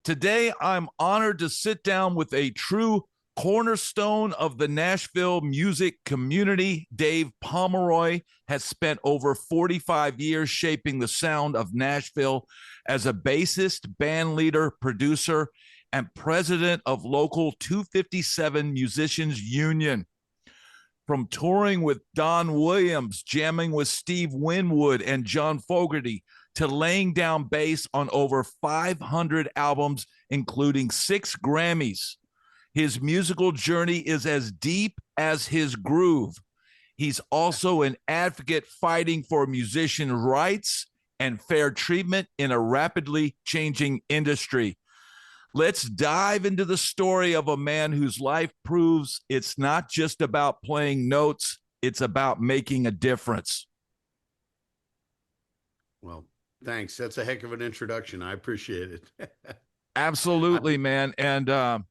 Today, I'm honored to sit down with a true cornerstone of the Nashville music community. Dave Pomeroy has spent over 45 years shaping the sound of Nashville as a bassist, band leader, producer, and president of local 257 Musicians Union. From touring with Don Williams, jamming with Steve Winwood and John Fogerty, to laying down bass on over 500 albums, including 6 Grammys. His musical journey is as deep as his groove. He's also an advocate fighting for musician rights and fair treatment in a rapidly changing industry. Let's dive into the story of a man whose life proves it's not just about playing notes, it's about making a difference. Well, thanks. That's a heck of an introduction. I appreciate it. Absolutely, man. And, I'm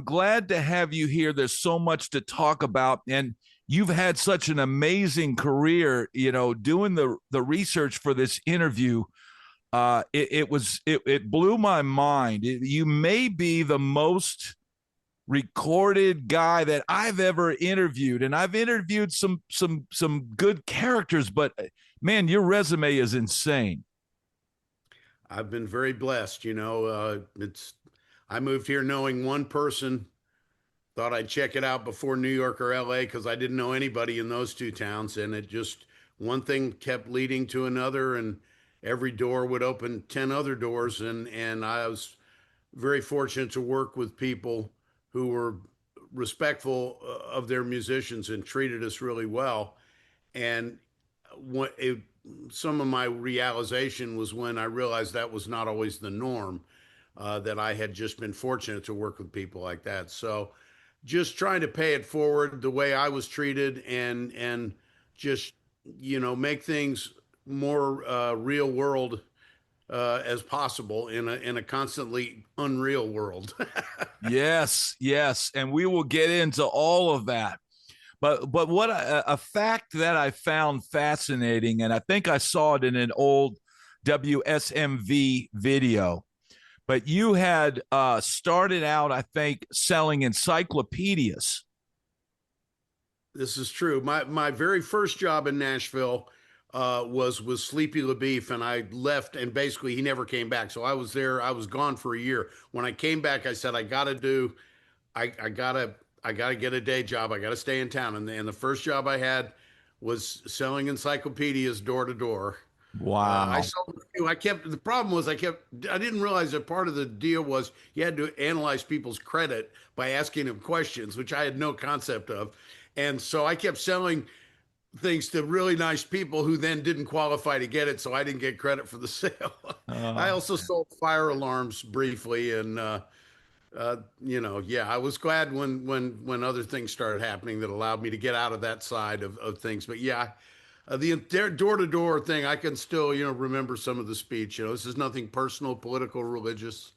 glad to have you here. There's so much to talk about. And you've had such an amazing career, doing the research for this interview. It blew my mind. You may be the most recorded guy that I've ever interviewed, and I've interviewed some good characters, but man, your resume is insane. I've been very blessed. I moved here knowing one person. Thought I'd check it out before New York or LA because I didn't know anybody in those two towns, and it just one thing kept leading to another, and every door would open 10 other doors, and I was very fortunate to work with people who were respectful of their musicians and treated us really well. And some of my realization was when I realized that was not always the norm, that I had just been fortunate to work with people like that. So just trying to pay it forward the way I was treated, and just, make things more real world as possible in a constantly unreal world. Yes, and we will get into all of that. But what a fact that I found fascinating, and I think I saw it in an old WSMV video. But you had started out, I think, selling encyclopedias. This is true. My very first job in Nashville was with Sleepy LaBeef, and I left, and basically he never came back. So I was there. I was gone for a year. When I came back, I said, I gotta get a day job. I gotta stay in town. And the first job I had was selling encyclopedias door to door. Wow. I sold. The problem was I didn't realize that part of the deal was you had to analyze people's credit by asking them questions, which I had no concept of. And so I kept selling things to really nice people who then didn't qualify to get it, so I didn't get credit for the sale. I also sold fire alarms briefly, and I was glad when other things started happening that allowed me to get out of that side of things. But yeah, the door to door thing, I can still remember some of the speech. This is nothing personal, political, religious.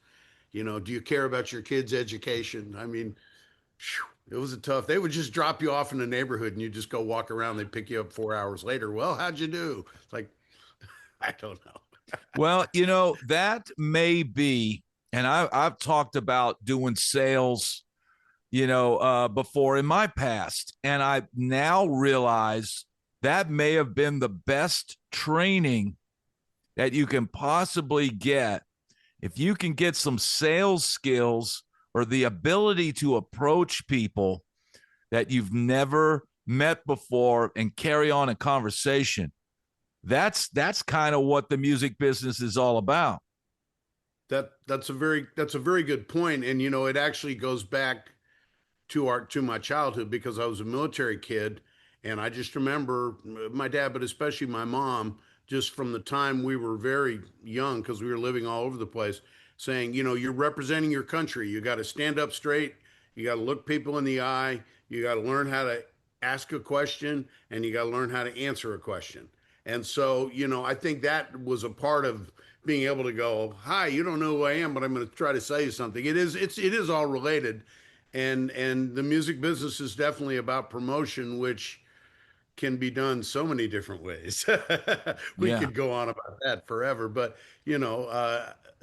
Do you care about your kids' education? I mean, it was they would just drop you off in the neighborhood and you just go walk around. They'd pick you up 4 hours later. Well, how'd you do? It's like, I don't know. Well, that may be, and I've talked about doing sales, before in my past. And I now realize that may have been the best training that you can possibly get. If you can get some sales skills or the ability to approach people that you've never met before and carry on a conversation, that's kind of what the music business is all about. That's a very good point. And it actually goes back to my childhood, because I was a military kid, and I just remember my dad, but especially my mom, just from the time we were very young, because we were living all over the place, saying, you're representing your country. You got to stand up straight. You got to look people in the eye. You got to learn how to ask a question, and you got to learn how to answer a question. And so, I think that was a part of being able to go, hi, you don't know who I am, but I'm going to try to say you something. It is all related. And the music business is definitely about promotion, which can be done so many different ways. We could go on about that forever, but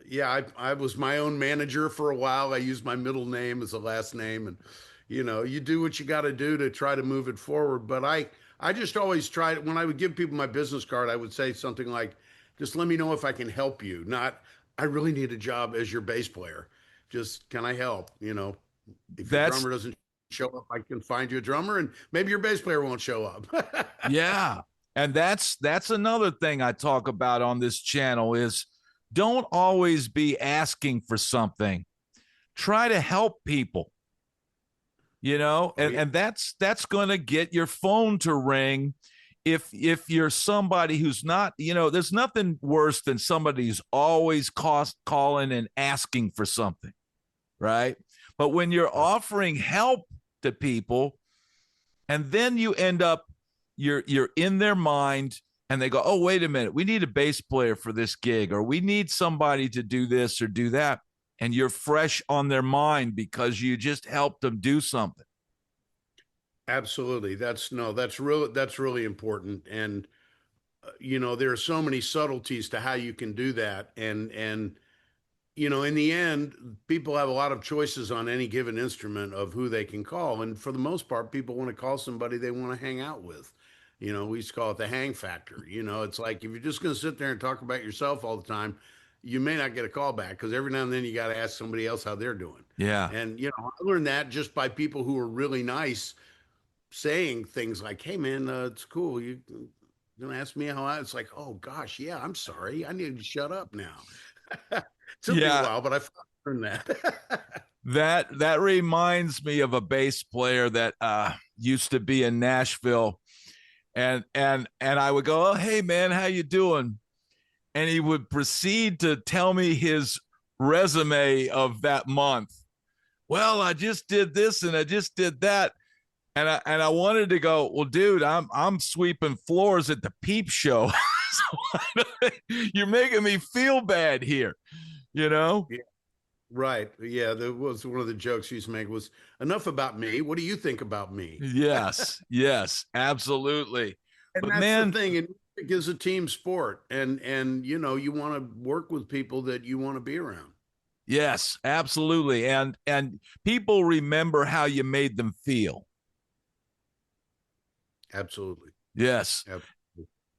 Yeah, I was my own manager for a while. I used my middle name as a last name, and you do what you got to do to try to move it forward. But I just always tried when I would give people my business card, I would say something like, "Just let me know if I can help you." Not, "I really need a job as your bass player. Just can I help?" If your That's drummer doesn't show up, I can find you a drummer, and maybe your bass player won't show up. Yeah. And that's another thing I talk about on this channel is don't always be asking for something. Try to help people, Oh yeah. and that's going to get your phone to ring if you're somebody who's not, there's nothing worse than somebody who's always calling and asking for something, right? But when you're offering help to people and then you end up you're in their mind and they go, oh, wait a minute, we need a bass player for this gig, or we need somebody to do this or do that, and you're fresh on their mind because you just helped them do something. Absolutely. That's really important. And there are so many subtleties to how you can do that. And in the end, people have a lot of choices on any given instrument of who they can call. And for the most part, people want to call somebody they want to hang out with. We used to call it the hang factor. It's like if you're just going to sit there and talk about yourself all the time, you may not get a call back because every now and then you got to ask somebody else how they're doing. Yeah. And, I learned that just by people who are really nice saying things like, "Hey, man, it's cool. You gonna ask me how I?" It's like, "Oh gosh, yeah. I'm sorry. I need to shut up now." Took me a Yeah. while, but I learned that. That reminds me of a bass player that used to be in Nashville, and I would go, oh, hey man, how you doing? And he would proceed to tell me his resume of that month. Well, I just did this and I just did that. And I wanted to go, well, dude, I'm sweeping floors at the Peep Show. So you're making me feel bad here, you know? Yeah, right. Yeah, that was one of the jokes he used to make was enough about me. What do you think about me? Yes, yes, absolutely. And But that's the man, thing. And music is a team sport, and you want to work with people that you want to be around. yes, absolutely. And people remember how you made them feel. Absolutely. Yes. Absolutely.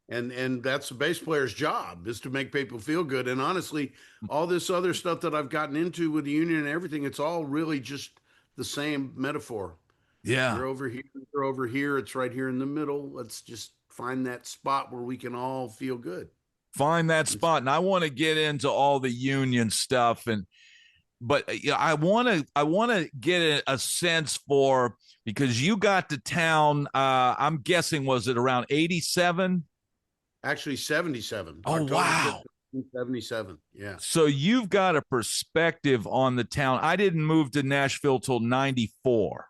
And that's the bass player's job is to make people feel good. And honestly, all this other stuff that I've gotten into with the union and everything, it's all really just the same metaphor. Yeah. You're over here, you're over here, it's right here in the middle. Let's just find that spot where we can all feel good. Find that spot. And I want to get into all the union stuff but yeah, I want to get a sense for because you got to town. I'm guessing was it around 87? Actually, 77, Oh October wow! 5th, 77. Yeah. So you've got a perspective on the town. I didn't move to Nashville till 94.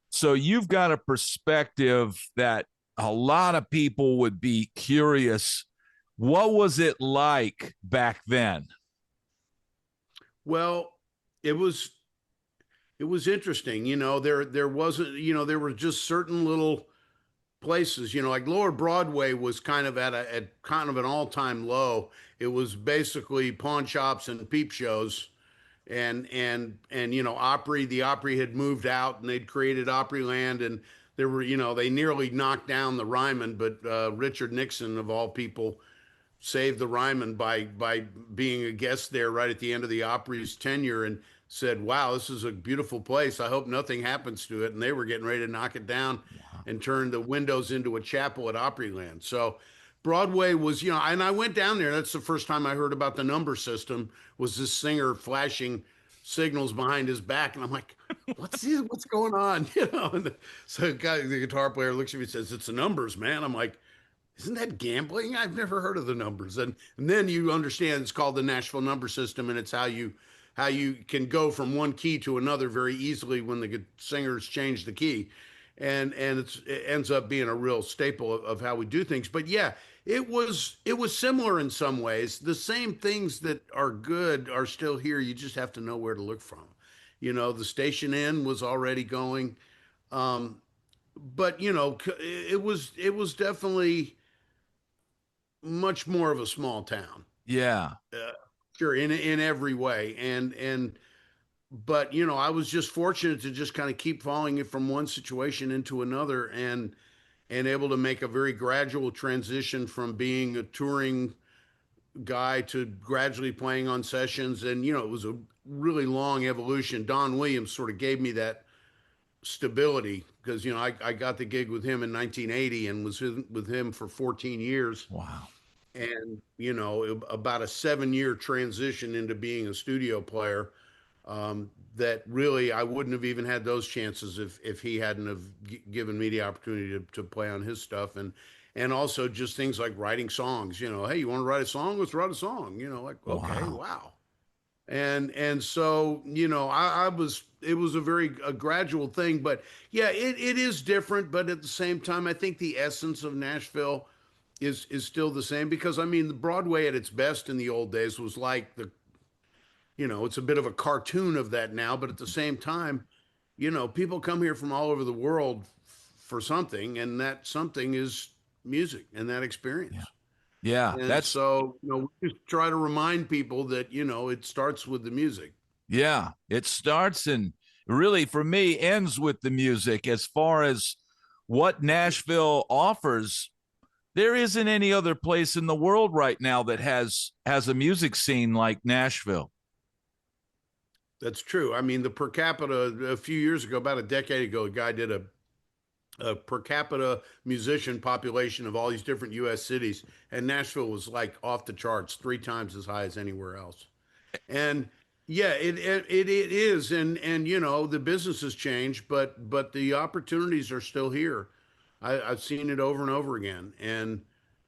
So you've got a perspective that a lot of people would be curious. What was it like back then? Well, it was interesting. There wasn't, there were just certain little places, like Lower Broadway was kind of at kind of an all-time low. It was basically pawn shops and peep shows and Opry, the Opry had moved out and they'd created Opryland, and there were, they nearly knocked down the Ryman, but Richard Nixon of all people saved the Ryman by being a guest there right at the end of the Opry's tenure and said, "Wow, this is a beautiful place. I hope nothing happens to it." And they were getting ready to knock it down and turn the windows into a chapel at Opryland. So Broadway was, and I went down there. That's the first time I heard about the number system. Was this singer flashing signals behind his back, and I'm like, "What's this? What's going on?" So the guitar player looks at me and says, "It's the numbers, man." I'm like, isn't that gambling? I've never heard of the numbers. And then you understand it's called the Nashville number system, and it's how you can go from one key to another very easily when the singers change the key. And it ends up being a real staple of how we do things. But yeah, it was similar in some ways. The same things that are good are still here. You just have to know where to look from. The Station Inn was already going. But it was definitely much more of a small town. Yeah. Sure, in every way. But I was just fortunate to just kind of keep following it from one situation into another, and able to make a very gradual transition from being a touring guy to gradually playing on sessions. And it was a really long evolution. Don Williams sort of gave me that stability because I got the gig with him in 1980 and was with him for 14 years. Wow. And about a 7-year transition into being a studio player, that really I wouldn't have even had those chances if he hadn't have given me the opportunity to play on his stuff. And also just things like writing songs. Hey, you want to write a song? Let's write a song. Like, okay, Wow. wow. And so I was, it was a gradual thing. But yeah, it is different, but at the same time I think the essence of Nashville is still the same. Because I mean, the Broadway at its best in the old days was like it's a bit of a cartoon of that now, but at the same time, people come here from all over the world for something, and that something is music and that Yeah. experience. Yeah. And That's, so, we just try to remind people that, it starts with the music. yeah. It starts and really, for me, ends with the music. As far as what Nashville offers, there isn't any other place in the world right now that has a music scene like Nashville. That's true. I mean, the per capita a few years ago, about a decade ago, a guy did a per capita musician population of all these different U.S. cities, and Nashville was like off the charts, 3 times as high as anywhere else. And yeah, it is, and the business has changed, but the opportunities are still here. I've seen it over and over again, and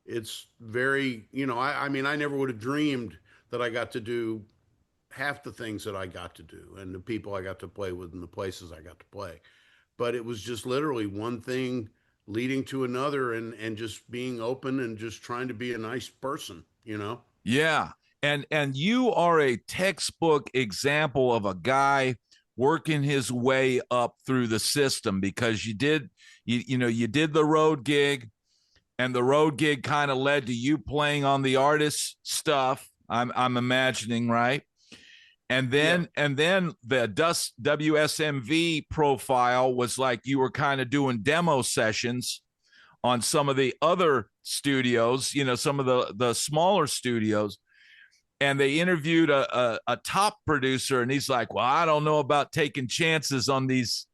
it's very, I mean, I never would have dreamed that I got to do half the things that I got to do, and the people I got to play with, and the places I got to play. But it was just literally one thing leading to another, and just being open and just trying to be a nice person. Yeah. And you are a textbook example of a guy working his way up through the system, because you did the road gig, and the road gig kind of led to you playing on the artist stuff. I'm imagining, right? And Yeah. then the WSMV profile was like you were kind of doing demo sessions on some of the other studios, some of the smaller studios. And they interviewed a top producer, and he's like, well, I don't know about taking chances on these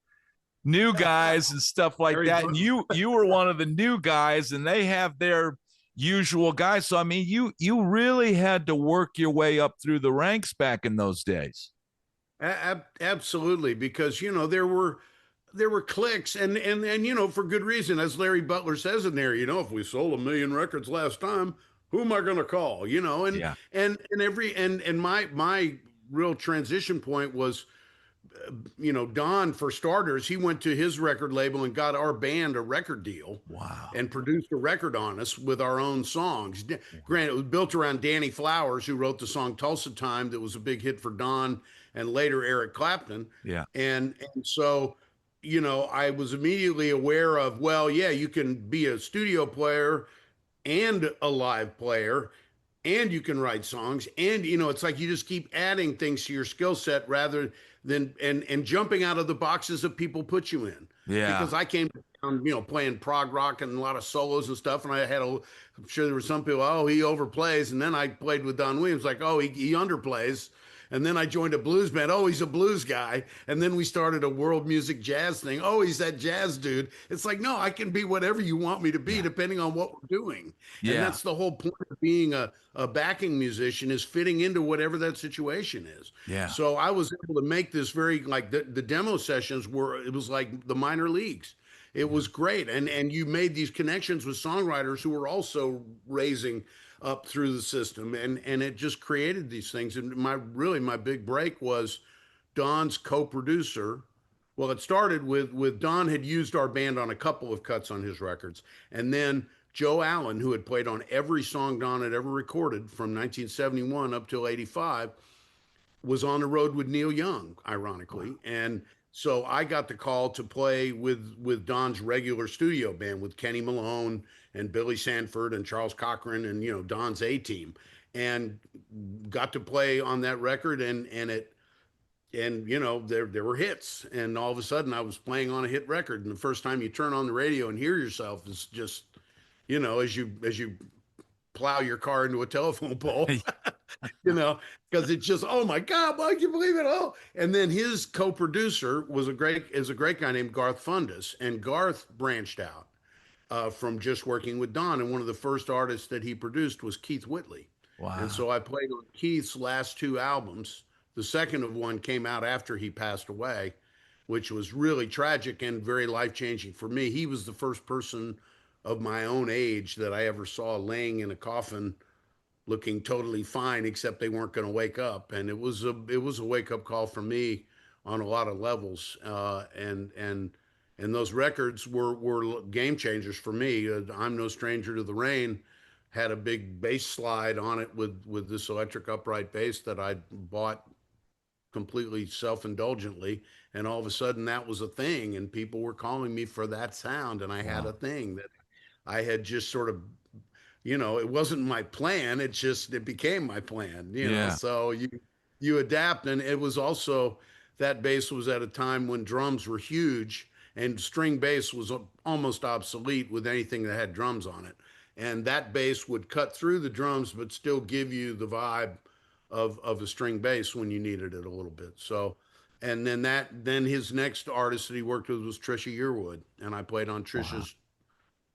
new guys and stuff like Very that. And good. you were one of the new guys, and they have their usual guys. So I mean, you really had to work your way up through the ranks back in those days. Absolutely, because there were clicks, and for good reason, as Larry Butler says in there. If we sold 1 million records last time, who am I going to call? And Yeah. and my real transition point was, Don, for starters, he went to his record label and got our band a record deal. Wow. And produced a record on us with our own songs. Granted, it was built around Danny Flowers, who wrote the song Tulsa Time that was a big hit for Don and later Eric Clapton. Yeah. And so, I was immediately aware of, well, yeah, you can be a studio player and a live player, and you can write songs, and it's like you just keep adding things to your skill set rather than and jumping out of the boxes that people put you in. Yeah. Because I came down, playing prog rock and a lot of solos and stuff, and I'm sure there were some people, oh, he overplays, and then I played with Don Williams, like, oh, he underplays. And then I joined a blues band. Oh, he's a blues guy. And then we started a world music jazz thing. Oh, he's that jazz dude. It's like, no, I can be whatever you want me to be, depending on what we're doing. Yeah. And that's the whole point of being a backing musician, is fitting into whatever that situation is. Yeah. So I was able to make this very, like, the demo sessions it was like the minor leagues. It was great. And you made these connections with songwriters who were also raising up through the system, and it just created these things. And my big break was Don's co-producer. Well, it started with Don had used our band on a couple of cuts on his records, and then Joe Allen, who had played on every song Don had ever recorded from 1971 up till 85, was on the road with Neil Young, ironically. Wow. And so I got the call to play with Don's regular studio band, with Kenny Malone and Billy Sanford and Charles Cochran and, Don's A Team, and got to play on that record, and there were hits, and all of a sudden I was playing on a hit record, and the first time you turn on the radio and hear yourself is just, as you plow your car into a telephone pole, because it's just, oh my God, why can you believe it? Oh, and then his co-producer is a great guy named Garth Fundus, and Garth branched out from just working with Don, and one of the first artists that he produced was Keith Whitley. And Wow. so I played on Keith's last two albums. The second of one came out after he passed away, which was really tragic and very life-changing for me. He was the first person of my own age that I ever saw laying in a coffin looking totally fine, except they weren't going to wake up. And it was a wake-up call for me on a lot of levels. And those records were game changers for me. I'm No Stranger to the Rain had a big bass slide on it with this electric upright bass that I bought completely self-indulgently, and all of a sudden that was a thing, and people were calling me for that sound, and I had Wow. a thing that I had just sort of, it wasn't my plan, it became my plan, Yeah. so you adapt. And it was also, that bass was at a time when drums were huge, and string bass was almost obsolete with anything that had drums on it, and that bass would cut through the drums but still give you the vibe of a string bass when you needed it a little bit. So, and then his next artist that he worked with was Trisha Yearwood, and I played on Wow. Trisha's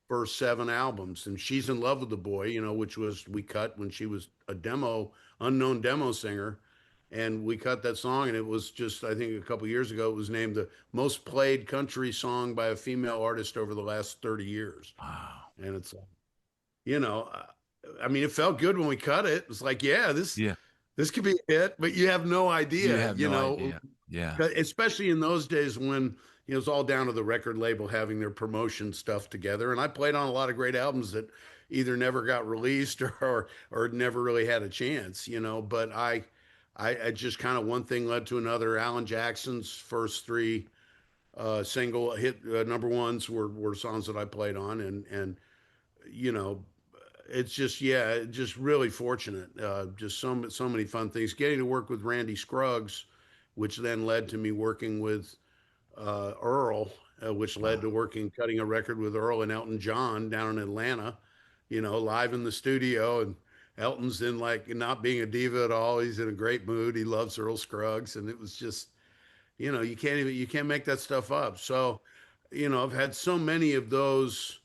first 7 albums, and She's in Love with the Boy, which we cut when she was a unknown demo singer, and we cut that song, and it was just, I think a couple years ago, it was named the most played country song by a female artist over the last 30 years. Wow. And it's like, you know, uh, I mean, it felt good when we cut it. It's like, yeah, Yeah. this could be a hit, but you have no You idea, have no idea. Yeah. especially in those days when it's all down to the record label having their promotion stuff together. And I played on a lot of great albums that either never got released or never really had a chance, But I just kind of, one thing led to another. Alan Jackson's first three single hit number ones were songs that I played on, and you know it's just, yeah, just really fortunate. Just so many fun things. Getting to work with Randy Scruggs, which then led to me working with Earl, which led Wow. to cutting a record with Earl and Elton John down in Atlanta. Live in the studio, and Elton's in, like, not being a diva at all. He's in a great mood. He loves Earl Scruggs, and it was just, you can't make that stuff up. So, I've had so many of those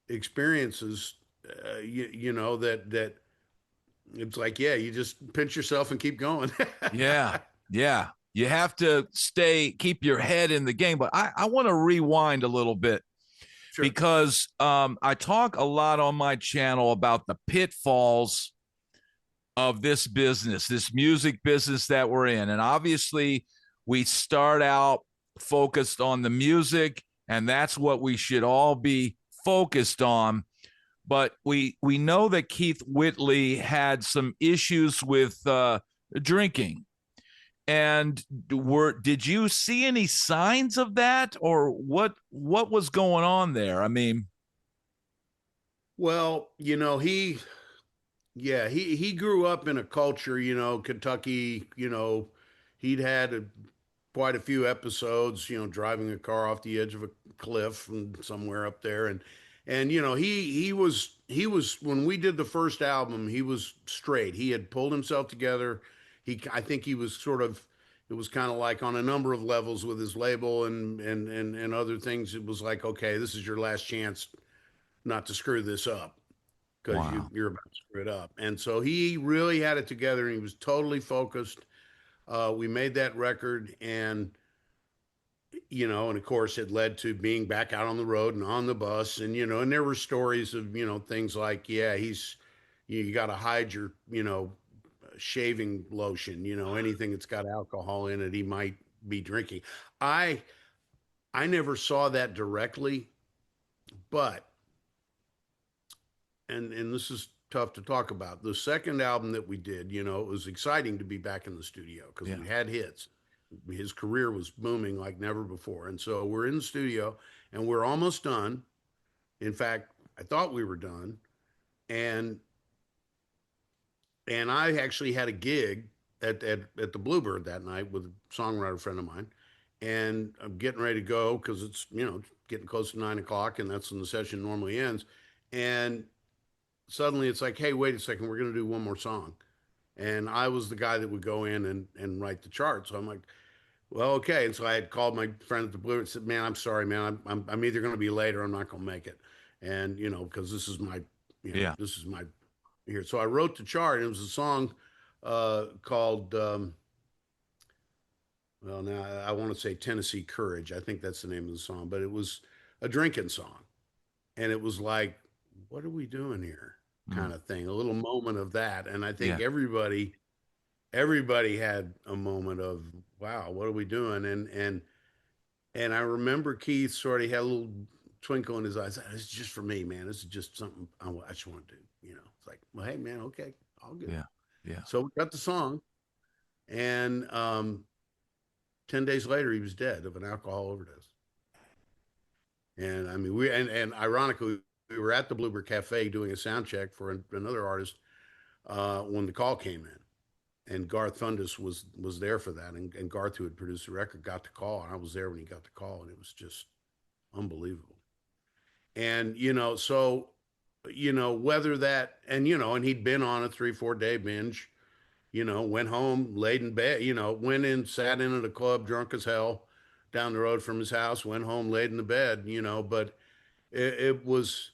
experiences, that it's like, yeah, you just pinch yourself and keep going. Yeah. Yeah. You have to keep your head in the game. But I want to rewind a little bit Sure. because I talk a lot on my channel about the pitfalls of this business, this music business that we're in. And obviously, we start out focused on the music, and that's what we should all be focused on. But we know that Keith Whitley had some issues with drinking. And did you see any signs of that, or what was going on there? I mean, Well, he grew up in a culture, Kentucky, he'd had quite a few episodes, driving a car off the edge of a cliff from somewhere up there. And he was when we did the first album, he was straight. He had pulled himself together. I think he was sort of, it was kind of like on a number of levels with his label and other things. It was like, okay, this is your last chance not to screw this up, because wow. you're about to screw it up. And so he really had it together, and he was totally focused. We made that record, and of course it led to being back out on the road and on the bus. And there were stories of, things like, yeah, you got to hide your, shaving lotion, anything that's got alcohol in it, he might be drinking. I, I never saw that directly, but, and this is tough to talk about. The second album that we did, it was exciting to be back in the studio because Yeah. we had hits. His career was booming like never before. And so we're in the studio and we're almost done. In fact, I thought we were done. And I actually had a gig at the Bluebird that night with a songwriter friend of mine. And I'm getting ready to go because it's, getting close to 9 o'clock, and that's when the session normally ends. And suddenly it's like, hey, wait a second, we're going to do one more song. And I was the guy that would go in and write the chart. So I'm like, well, okay. And so I had called my friend at the Bluebird and said, man, I'm sorry, man. I'm either going to be late or I'm not going to make it. And, because this is my, Yeah. this is my here. So I wrote the chart. It was a song called, well, now I want to say Tennessee Courage. I think that's the name of the song, but it was a drinking song. And it was like, what are we doing here? Kind of thing, a little moment of that. And I think everybody had a moment of, wow, what are we doing? And I remember Keith sort of had a little twinkle in his eyes. It's just for me, man. This is just something I just want to do. It's like, well, hey, man, okay, all good. Yeah. Yeah. So we got the song, and 10 days later, he was dead of an alcohol overdose. And I mean, and ironically, we were at the Bluebird Cafe doing a sound check for another artist when the call came in, and Garth Fundus was there for that, and Garth, who had produced the record, got the call, and I was there when he got the call, and it was just unbelievable. And so whether that, and and he'd been on a 3-4 day binge, went home, laid in bed, went in, sat in at a club drunk as hell down the road from his house, went home, laid in the bed, but it was,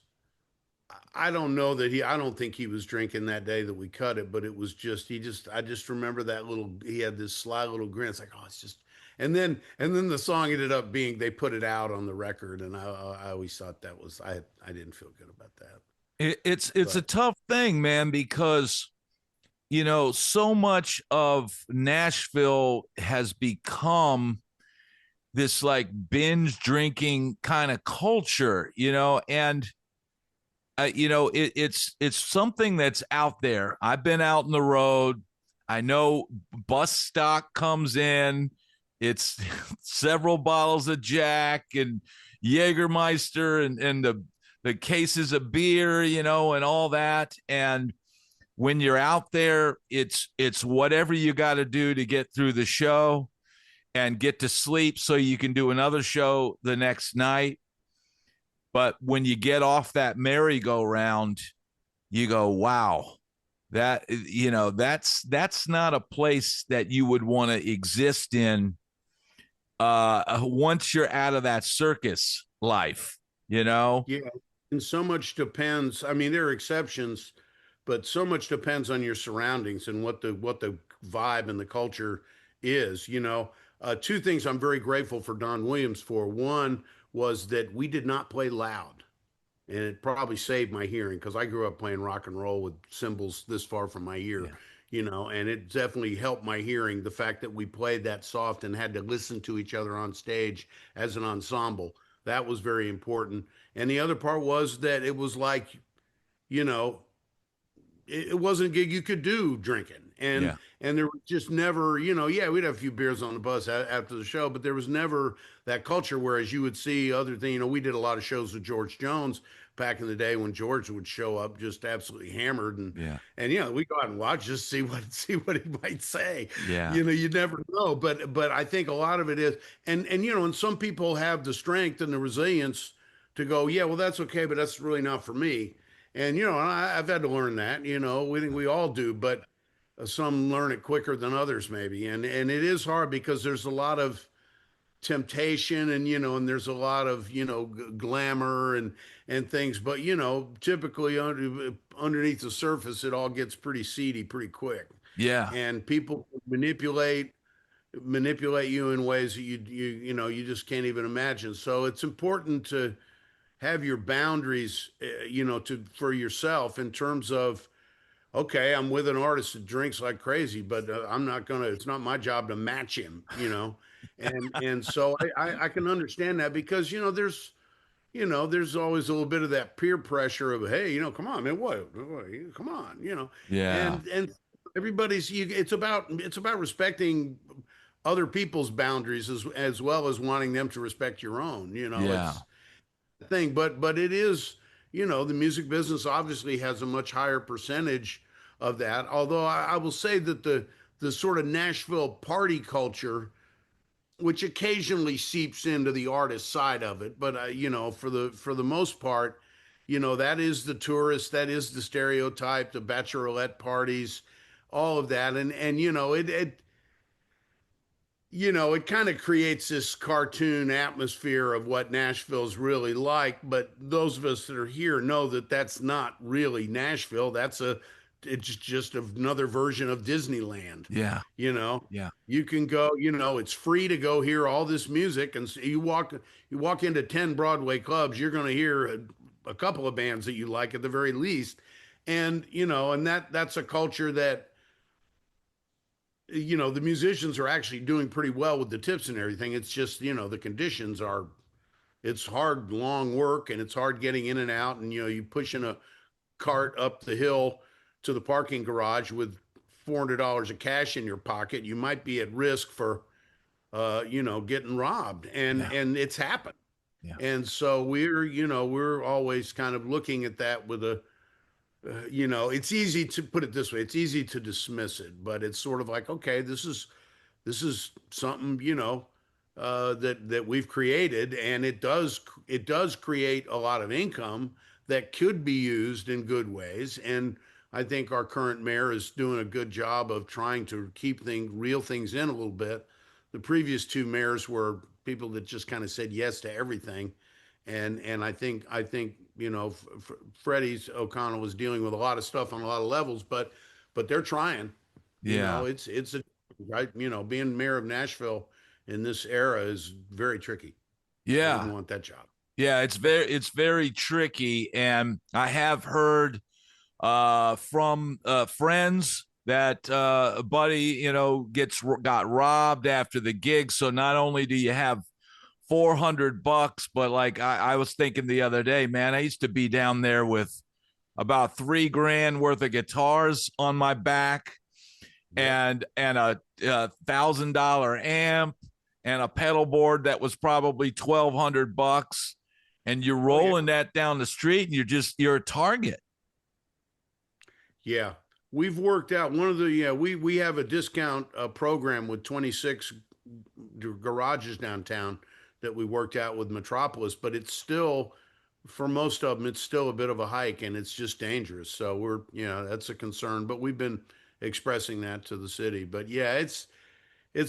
I don't know that I don't think he was drinking that day that we cut it, but it was just, I just remember that he had this sly little grin. It's like, oh, it's just, and then the song ended up being, they put it out on the record. And I always thought that was, I didn't feel good about that. It's a tough thing, man, because, so much of Nashville has become this like binge drinking kind of culture, and it's something that's out there. I've been out on the road. I know bus stock comes in. It's several bottles of Jack and Jägermeister and the cases of beer, and all that. And when you're out there, it's whatever you got to do to get through the show and get to sleep so you can do another show the next night. But when you get off that merry-go-round, you go, wow, that, that's not a place that you would want to exist in once you're out of that circus life, Yeah. And so much depends. I mean, there are exceptions, but so much depends on your surroundings and what the vibe and the culture is. Two things I'm very grateful for Don Williams for. One was that we did not play loud, and it probably saved my hearing because I grew up playing rock and roll with cymbals this far from my ear. And it definitely helped my hearing. The fact that we played that soft and had to listen to each other on stage as an ensemble, that was very important. And the other part was that it was like, it wasn't a gig you could do drinking. And there was just never, we'd have a few beers on the bus after the show, but there was never that culture. Whereas you would see other things, we did a lot of shows with George Jones back in the day when George would show up just absolutely hammered. And we go out and watch, just see what he might say. You never know. But I think a lot of it is, and some people have the strength and the resilience to go, yeah, well, that's okay, but that's really not for me. And, I've had to learn that, we think we all do, but some learn it quicker than others maybe. And it is hard because there's a lot of temptation and there's a lot of glamour and things, but typically underneath the surface it all gets pretty seedy pretty quick. And people manipulate you in ways that you just can't even imagine. So it's important to have your boundaries for yourself in terms of, okay, I'm with an artist that drinks like crazy, but it's not my job to match him, and so I can understand that because, there's always a little bit of that peer pressure of, hey, come on, man, what come on, and everybody's, it's about respecting other people's boundaries as well as wanting them to respect your own, it's the thing, but it is, the music business obviously has a much higher percentage of that. Although I will say that the sort of Nashville party culture, which occasionally seeps into the artist side of it, but for the most part, that is the tourist, that is the stereotype, the bachelorette parties, all of that, and it kind of creates this cartoon atmosphere of what Nashville's really like. But those of us that are here know that that's not really Nashville. It's just another version of Disneyland. Yeah. You know, Yeah. you can go. It's free to go hear all this music, and so you walk into 10 Broadway clubs, you're going to hear a couple of bands that you like at the very least, and that's a culture that the musicians are actually doing pretty well with the tips and everything. It's just, the conditions are, it's hard, long work, and it's hard getting in and out. And, you pushing a cart up the hill to the parking garage with $400 of cash in your pocket, you might be at risk for, getting robbed. And it's happened. Yeah. And so we're always kind of looking at that with it's easy to put it this way. It's easy to dismiss it, but it's sort of like, okay, this is something, that we've created, and it does create a lot of income that could be used in good ways. And I think our current mayor is doing a good job of trying to keep real things in a little bit. The previous two mayors were people that just kind of said yes to everything. And I think Freddie's O'Connell was dealing with a lot of stuff on a lot of levels, but they're trying. Yeah. It's a right. Being mayor of Nashville in this era is very tricky. I Yeah. wouldn't want that job. Yeah. It's very tricky. And I have heard from friends that a buddy, got robbed after the gig. So not only do you have $400, but like I was thinking the other day, man, I used to be down there with about $3,000 worth of guitars on my back, and a $1,000 amp and a pedal board that was probably $1,200, and you're rolling that down the street, and you're a target. Yeah, we've worked out one of the we have a discount program with 26 garages downtown that we worked out with Metropolis, but it's still, for most of them, it's still a bit of a hike, and it's just dangerous. So that's a concern, but we've been expressing that to the city. But yeah, it's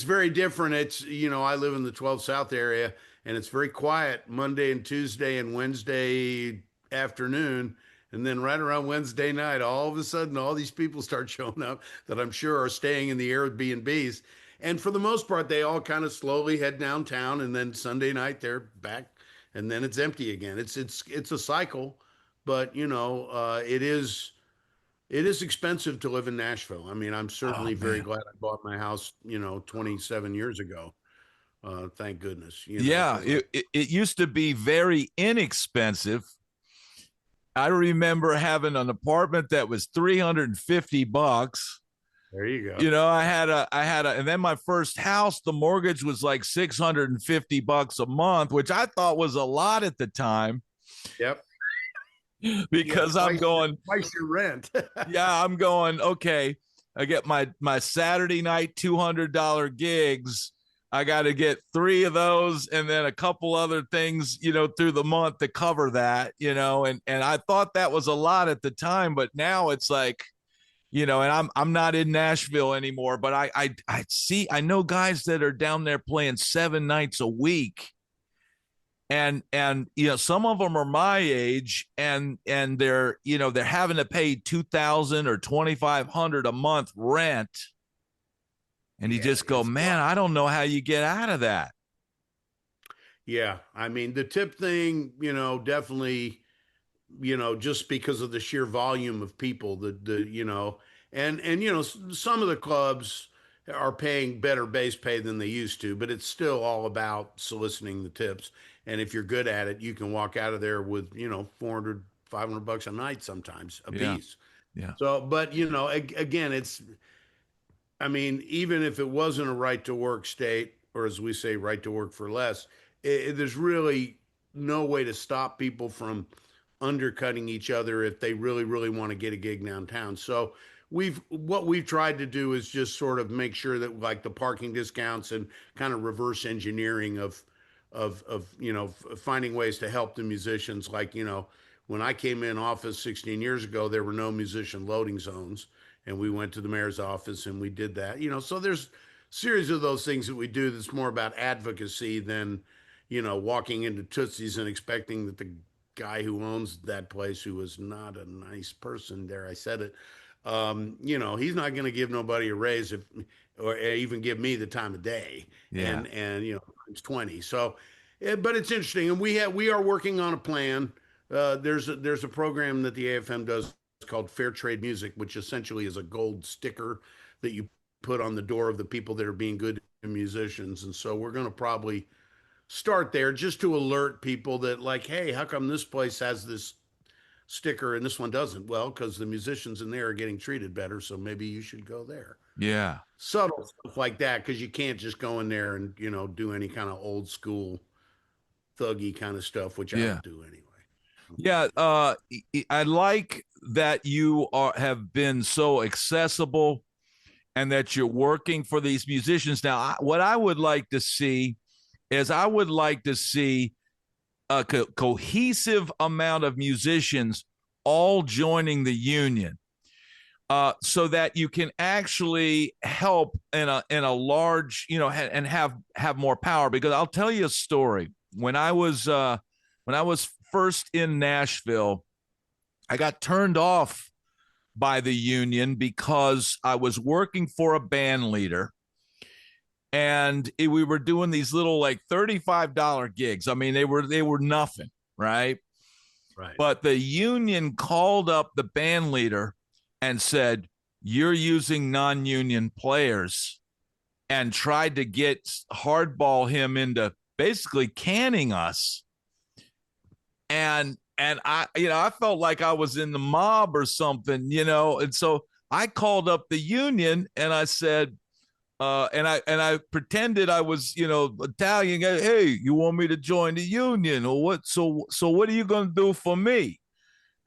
very different. It's, I live in the 12 South area, and it's very quiet Monday and Tuesday and Wednesday afternoon. And then right around Wednesday night, all of a sudden, all these people start showing up that I'm sure are staying in the Airbnbs. And for the most part, they all kind of slowly head downtown, and then Sunday night they're back, and then it's empty again. It's a cycle, but it is expensive to live in Nashville. I mean, I'm certainly very glad I bought my house, 27 years ago. Thank goodness. Yeah, it used to be very inexpensive. I remember having an apartment that was $350. There you go. I had and then my first house, the mortgage was like $650 a month, which I thought was a lot at the time. Yep. Because I'm going twice your rent. Yeah, I'm going, okay, I get my Saturday night $200 gigs. I got to get 3 of those and then a couple other things, through the month to cover that, and I thought that was a lot at the time, but now it's like, and I'm not in Nashville anymore, but I know guys that are down there playing 7 nights a week. And some of them are my age, and they're having to pay $2,000 or $2,500 a month rent. And you just go, man, I don't know how you get out of that. Yeah. I mean, the tip thing, definitely, just because of the sheer volume of people, and some of the clubs are paying better base pay than they used to, but it's still all about soliciting the tips. And if you're good at it, you can walk out of there with, $400, $500 a night, sometimes a piece. Yeah. So, but again, even if it wasn't a right to work state, or as we say, right to work for less, there's really no way to stop people from undercutting each other if they really, really want to get a gig downtown. So what we've tried to do is just sort of make sure that like the parking discounts and kind of reverse engineering of finding ways to help the musicians. Like, when I came in office 16 years ago, there were no musician loading zones, and we went to the mayor's office and we did that. So there's series of those things that we do that's more about advocacy than walking into Tootsie's and expecting that the guy who owns that place, who was not a nice person, there I said it, he's not going to give nobody a raise or even give me the time of day. Yeah. And it's 20. So, but it's interesting, and we are working on a plan. There's a program that the AFM does called Fair Trade Music, which essentially is a gold sticker that you put on the door of the people that are being good musicians. And so we're going to probably start there just to alert people that, like, hey, how come this place has this sticker and this one doesn't? Well, because the musicians in there are getting treated better, so maybe you should go there. Yeah. Subtle stuff like that, because you can't just go in there and do any kind of old school thuggy kind of stuff, which I don't do anyway. Yeah, I like that you have been so accessible and that you're working for these musicians. Now, what I would like to see is a cohesive amount of musicians all joining the union, so that you can actually help in a large, and have more power. Because I'll tell you a story. When I was first in Nashville, I got turned off by the union because I was working for a band leader, and we were doing these little like $35 gigs. I mean, they were nothing, right? Right. But the union called up the band leader and said, "You're using non-union players," and tried to hardball him into basically canning us. And I felt like I was in the mob or something, and so I called up the union and I said, and I pretended I was, Italian. Hey, you want me to join the union or what? So what are you going to do for me?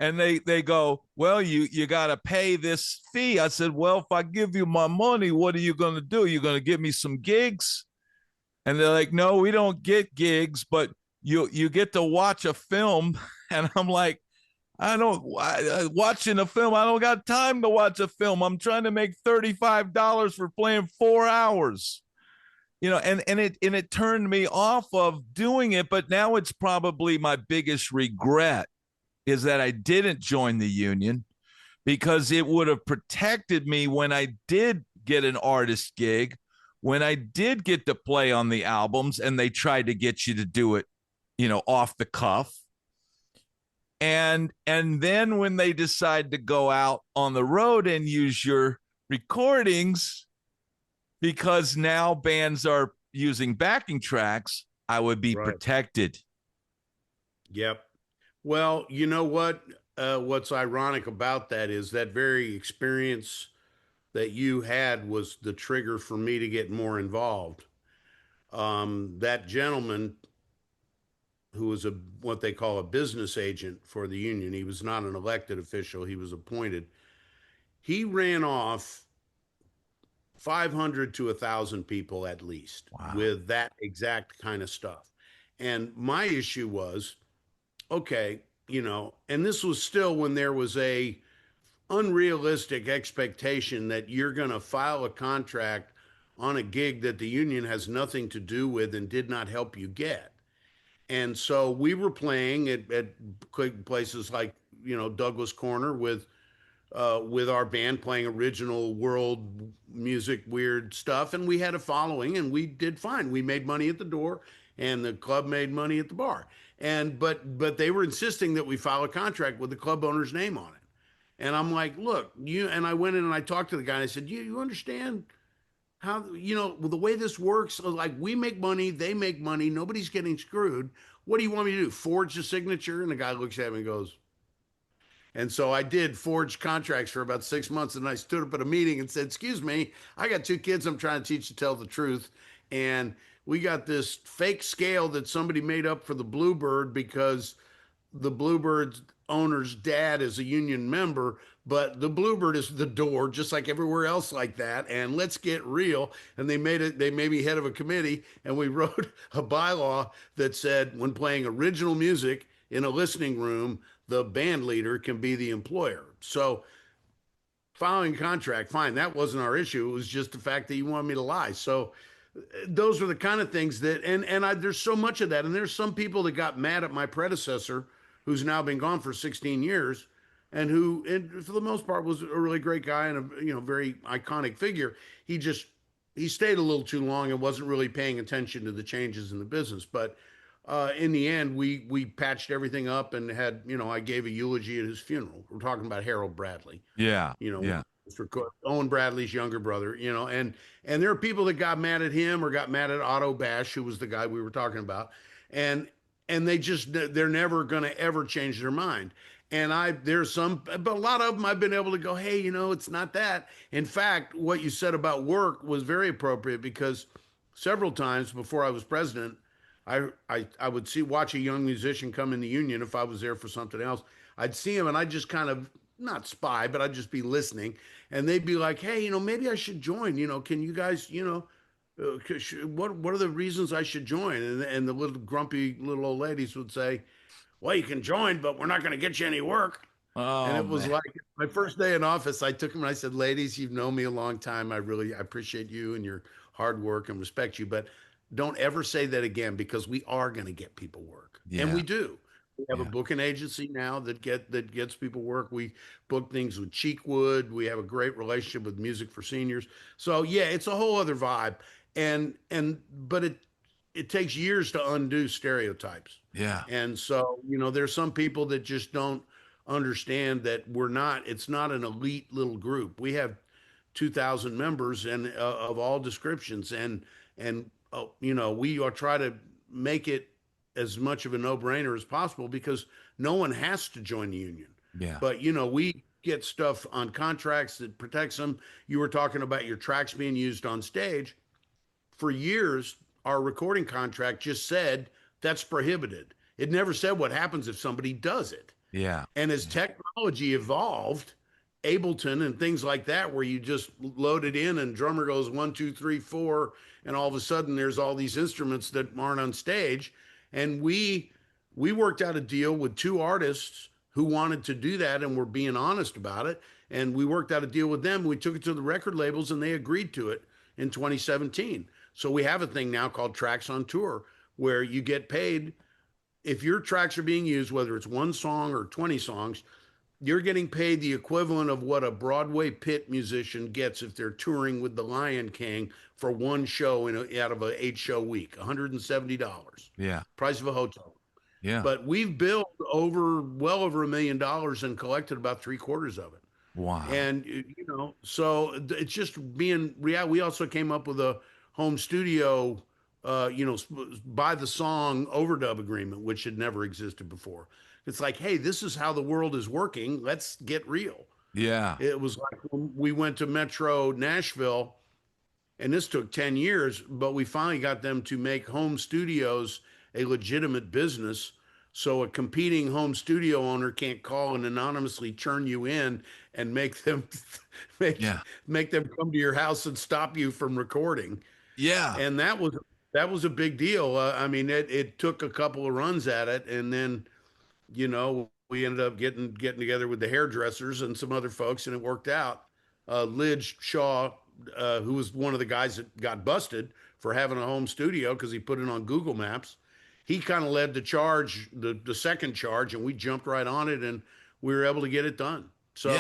And they go, well, you got to pay this fee. I said, well, if I give you my money, what are you going to do? You're going to give me some gigs? And they're like, no, we don't get gigs, but you get to watch a film. And I'm like, watching a film, I don't got time to watch a film. I'm trying to make $35 for playing 4 hours, and it turned me off of doing it. But now it's probably my biggest regret is that I didn't join the union, because it would have protected me when I did get an artist gig, when I did get to play on the albums and they tried to get you to do it, off the cuff. And then when they decide to go out on the road and use your recordings, because now bands are using backing tracks, I would be protected. Yep. Well, you know what? What's ironic about that is that very experience that you had was the trigger for me to get more involved. That gentleman, who was what they call a business agent for the union, he was not an elected official, he was appointed. He ran off 500 to 1,000 people at least. Wow. With that exact kind of stuff. And my issue was, okay, and this was still when there was a unrealistic expectation that you're going to file a contract on a gig that the union has nothing to do with and did not help you get. And so we were playing at places like, Douglas Corner with our band, playing original world music, weird stuff. And we had a following and we did fine. We made money at the door and the club made money at the bar. But they were insisting that we file a contract with the club owner's name on it. And I'm like, look, and I went in and I talked to the guy and I said, you understand how, the way this works? Like, we make money, they make money, nobody's getting screwed. What do you want me to do? Forge a signature? And the guy looks at me and goes, and so I did forge contracts for about 6 months. And I stood up at a meeting and said, excuse me, I got 2 kids I'm trying to teach to tell the truth. And we got this fake scale that somebody made up for the Bluebird because the Bluebird owner's dad is a union member, but the Bluebird is the door, just like everywhere else like that. And let's get real. And they made me head of a committee, and we wrote a bylaw that said when playing original music in a listening room, the band leader can be the employer. So following contract, fine. That wasn't our issue. It was just the fact that you wanted me to lie. So those are the kind of things that, there's so much of that. And there's some people that got mad at my predecessor, who's now been gone for 16 years, and who, and for the most part, was a really great guy and a very iconic figure. He stayed a little too long and wasn't really paying attention to the changes in the business. But in the end, we patched everything up and had, I gave a eulogy at his funeral. We're talking about Harold Bradley. Yeah. Mr. Owen Bradley's younger brother, and there are people that got mad at him or got mad at Otto Bash, who was the guy we were talking about. And they're never going to ever change their mind. And but a lot of them I've been able to go, hey, it's not that. In fact, what you said about work was very appropriate, because several times before I was president, I would watch a young musician come in the union. If I was there for something else, I'd see him and I'd just kind of not spy, but I'd just be listening, and they'd be like, hey, maybe I should join, can you guys, what are the reasons I should join? And the little grumpy little old ladies would say, well, you can join, but we're not going to get you any work. Oh, and it was like my first day in office, I took them and I said, ladies, you've known me a long time. I appreciate you and your hard work and respect you, but don't ever say that again, because we are going to get people work. Yeah. And we do. We have a booking agency now that gets people work. We book things with Cheekwood. We have a great relationship with Music for Seniors. So yeah, it's a whole other vibe. But it takes years to undo stereotypes. Yeah. And so, there's some people that just don't understand that it's not an elite little group. We have 2,000 members and of all descriptions. And we are try to make it as much of a no-brainer as possible, because no one has to join the union. Yeah. But, we get stuff on contracts that protects them. You were talking about your tracks being used on stage. For years, our recording contract just said that's prohibited. It never said what happens if somebody does it. Yeah. And as technology evolved, Ableton and things like that, where you just load it in and drummer goes 1, 2, 3, 4, and all of a sudden there's all these instruments that aren't on stage. And we worked out a deal with 2 artists who wanted to do that and were being honest about it. And we worked out a deal with them. We took it to the record labels and they agreed to it in 2017. So we have a thing now called Tracks on Tour, where you get paid if your tracks are being used, whether it's 1 song or 20 songs, you're getting paid the equivalent of what a Broadway pit musician gets if they're touring with the Lion King for 1 show out of an 8-show week, $170. Yeah. Price of a hotel. Yeah. But we've billed well over $1 million and collected about 3/4 of it. Wow. And, so it's just being real. We also came up with a home studio, by the song overdub agreement, which had never existed before. It's like, hey, this is how the world is working. Let's get real. Yeah. It was like when we went to Metro Nashville, and this took 10 years, but we finally got them to make home studios a legitimate business. So a competing home studio owner can't call and anonymously churn you in and make them come to your house and stop you from recording. Yeah. And that was a big deal. It took a couple of runs at it, and then, we ended up getting together with the hairdressers and some other folks, and it worked out. Lidge Shaw, who was one of the guys that got busted for having a home studio because he put it on Google Maps, he kind of led the charge, the second charge, and we jumped right on it, and we were able to get it done. So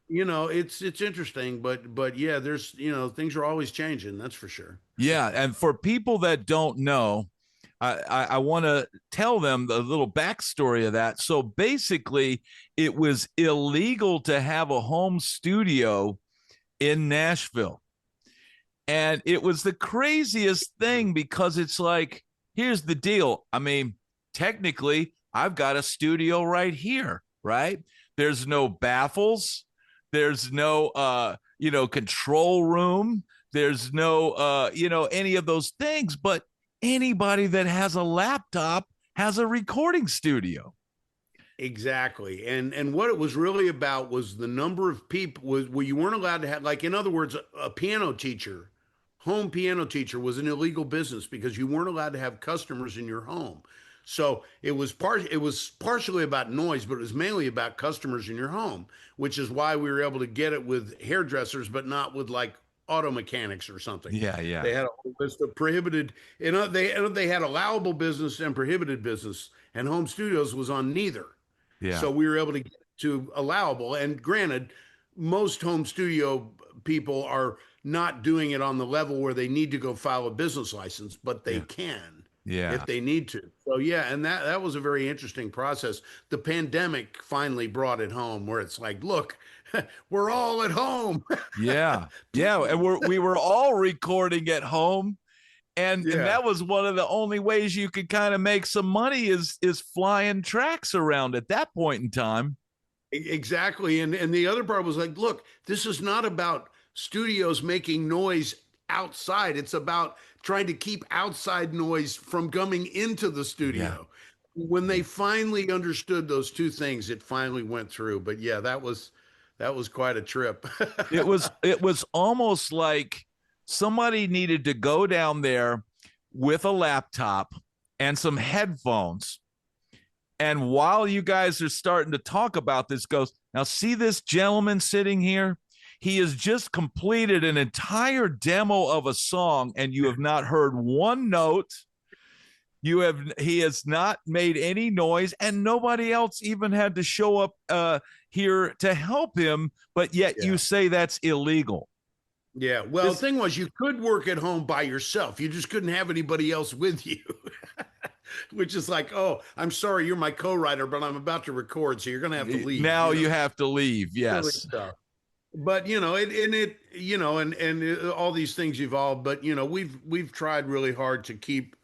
it's interesting, but yeah, there's, things are always changing. That's for sure. Yeah. And for people that don't know, I want to tell them the little backstory of that. So basically, it was illegal to have a home studio in Nashville. And it was the craziest thing, because it's like, here's the deal. Technically, I've got a studio right here, right? There's no baffles. There's no, control room. There's no, any of those things. But anybody that has a laptop has a recording studio. Exactly. And what it was really about was the number of people was where you weren't allowed to have, like, in other words, a piano teacher, home piano teacher was an illegal business because you weren't allowed to have customers in your home. So it was partially about noise, but it was mainly about customers in your home, which is why we were able to get it with hairdressers, but not with like auto mechanics or something. Yeah, They yeah, had a whole list of prohibited, they had allowable business and prohibited business, and home studios was on neither. yeah, So we were able to get to allowable. And granted, most home studio people are not doing it on the level where they need to go file a business license, but they yeah, can yeah. if they need to. So yeah, and that was a very interesting process. The pandemic finally brought it home where it's like, look, we're all at home. Yeah. Yeah. And we were all recording at home. And Yeah. that was one of the only ways you could kind of make some money is flying tracks around at that point in time. Exactly. And the other part was like, look, this is not about studios making noise outside. It's about trying to keep outside noise from coming into the Yeah. studio. When they finally understood those two things, it finally went through. But yeah, that was quite a trip. It was almost like somebody needed to go down there with a laptop and some headphones. And while you guys are starting to talk about this, goes, now see this gentleman sitting here? He has just completed an entire demo of a song, and you have not heard one note. He has not made any noise, and nobody else even had to show up here to help him, but yet Yeah. you say that's illegal. Yeah. Well, the thing was, you could work at home by yourself. You just couldn't have anybody else with you, which is like, oh, I'm sorry, you're my co-writer, but I'm about to record, so you're going to have to leave. Now you you know? have to leave. Yes. But all these things evolve. But we've tried really hard to keep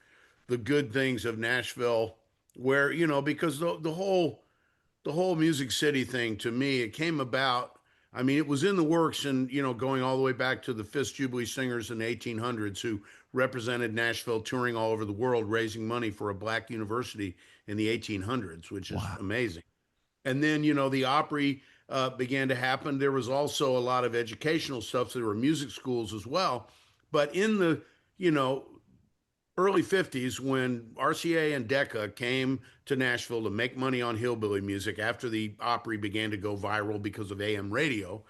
the good things of Nashville, where because the whole Music City thing, to me, it came about. I mean, it was in the works, and going all the way back to the Fisk Jubilee Singers in the 1800s, who represented Nashville, touring all over the world, raising money for a black university in the 1800s, which is amazing. And then the Opry began to happen. There was also a lot of educational stuff. So there were music schools as well. But in the early 50s, when RCA and Decca came to Nashville to make money on hillbilly music after the Opry began to go viral because of AM radio,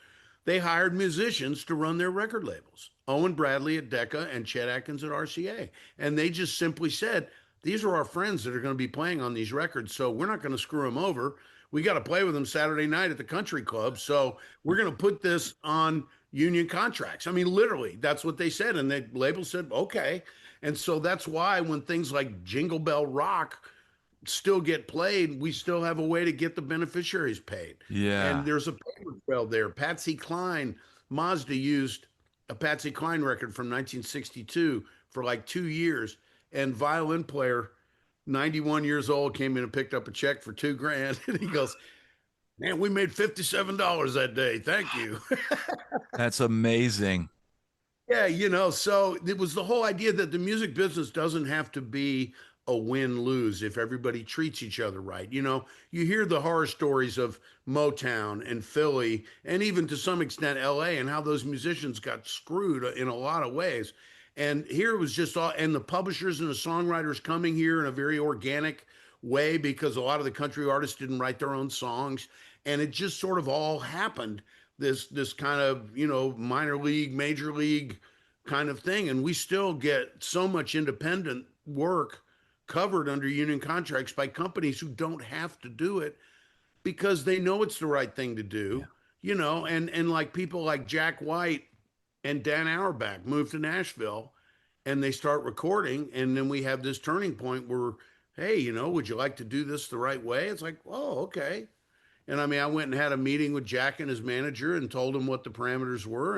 they hired musicians to run their record labels. Owen Bradley at Decca and Chet Atkins at RCA. And they just simply said, these are our friends that are going to be playing on these records, so we're not going to screw them over. We got to play with them Saturday night at the country club, so we're going to put this on union contracts. I mean, literally, that's what they said. And the label said, okay. And so that's why when things like Jingle Bell Rock still get played, we still have a way to get the beneficiaries paid. Yeah. And there's a paper trail there. Patsy Cline, Mazda used a Patsy Cline record from 1962 for like 2 years. And violin player, 91 years old, came in and picked up a check for $2,000. And he goes, man, we made $57 that day. Thank you. That's amazing. Yeah, so it was the whole idea that the music business doesn't have to be a win-lose if everybody treats each other right. You hear the horror stories of Motown and Philly, and even to some extent LA, and how those musicians got screwed in a lot of ways. And here it was just all, and the publishers and the songwriters coming here in a very organic way, because a lot of the country artists didn't write their own songs. And it just sort of all happened, this kind of, minor league, major league kind of thing. And we still get so much independent work covered under union contracts by companies who don't have to do it because they know it's the right thing to do, and like people like Jack White and Dan Auerbach moved to Nashville and they start recording. And then we have this turning point where, hey, would you like to do this the right way? It's like, oh, okay. And I mean, I went and had a meeting with Jack and his manager and told him what the parameters were.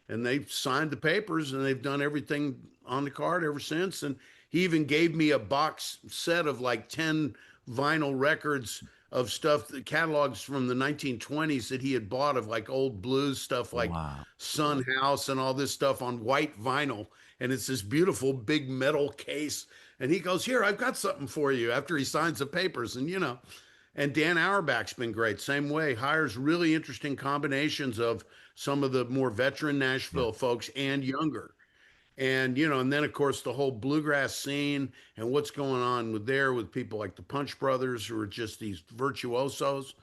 And they signed the papers, and they've done everything on the card ever since. And he even gave me a box set of like 10 vinyl records of stuff, the catalogs from the 1920s that he had bought of like old blues stuff, like Sun House and all this stuff on white vinyl. And it's this beautiful big metal case. And he goes, here, I've got something for you, after he signs the papers. And, And Dan Auerbach's been great. Same way, hires really interesting combinations of some of the more veteran Yeah. Nashville folks and younger. And and then of course the whole bluegrass scene and what's going on with people like the Punch Brothers, who are just these virtuosos.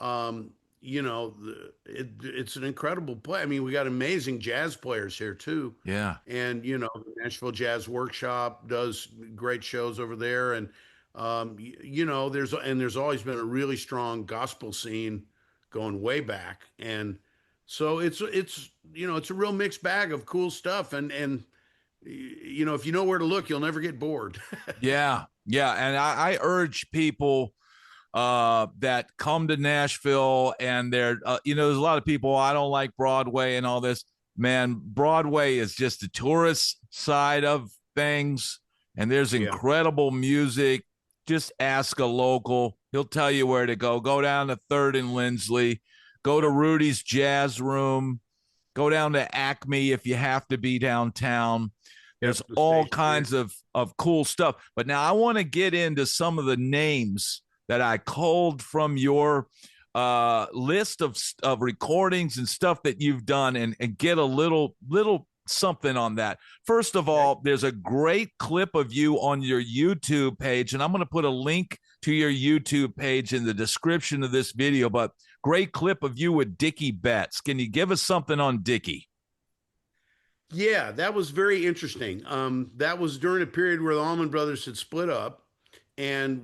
Um, it's an incredible play. I mean, we got amazing jazz players here too. Yeah. And the Nashville Jazz Workshop does great shows over there. And there's always been a really strong gospel scene going way back. And so it's a real mixed bag of cool stuff. And if you know where to look, you'll never get bored. Yeah. Yeah. And I urge people that come to Nashville, and there's a lot of people, I don't like Broadway and all this. Man, Broadway is just the tourist side of things, and there's incredible music. Just ask a local. He'll tell you where to go. Go down to 3rd and Lindsley. Go to Rudy's Jazz Room. Go down to Acme if you have to be downtown. There's all kinds of cool stuff. But now I want to get into some of the names that I culled from your list of recordings and stuff that you've done, and get a little something on that. First of all, there's a great clip of you on your YouTube page, and I'm going to put a link to your YouTube page in the description of this video, but great clip of you with Dickie Betts. Can you give us something on Dickie? Yeah, that was very interesting. That was during a period where the Allman Brothers had split up, and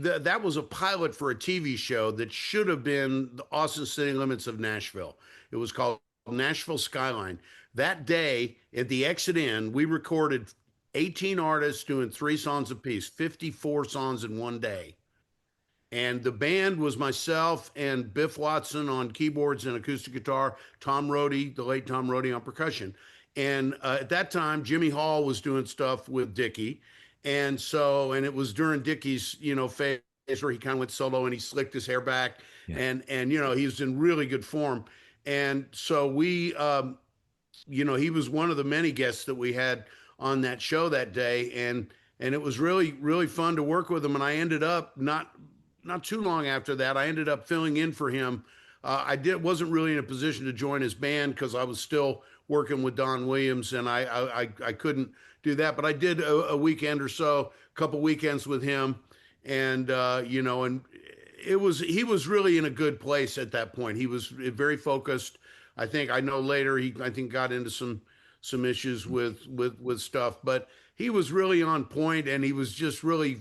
that was a pilot for a TV show that should have been the Austin City Limits of Nashville. It was called Nashville Skyline. That day at the Exit Inn, we recorded 18 artists doing 3 songs apiece, 54 songs in one day. And the band was myself and Biff Watson on keyboards and acoustic guitar, Tom Rohde, the late Tom Rohde, on percussion. And at that time, Jimmy Hall was doing stuff with Dickie. And it was during Dickie's, phase where he kind of went solo and he slicked his hair back. Yeah. And he was in really good form. And so we, he was one of the many guests that we had on that show that day. And it was really, really fun to work with him. And I ended up not too long after that, I ended up filling in for him. Wasn't really in a position to join his band because I was still working with Don Williams, and I couldn't do that. But I did a weekend or so, a couple weekends with him, and and he was really in a good place at that point. He was very focused. I know later he got into some issues with stuff, but he was really on point, and he was just really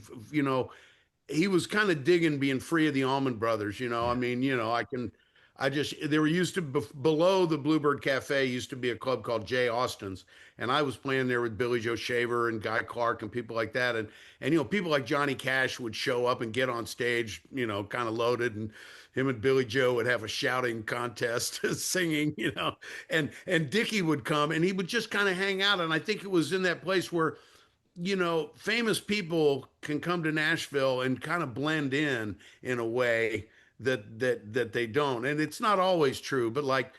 he was kind of digging being free of the Allman Brothers. I mean, there were used to below the Bluebird Cafe used to be a club called Jay Austin's, and I was playing there with Billy Joe Shaver and Guy Clark and people like that, and people like Johnny Cash would show up and get on stage, kind of loaded, and him and Billy Joe would have a shouting contest, singing, and Dickie would come and he would just kind of hang out, and I think it was in that place where famous people can come to Nashville and kind of blend in a way that they don't. And it's not always true, but like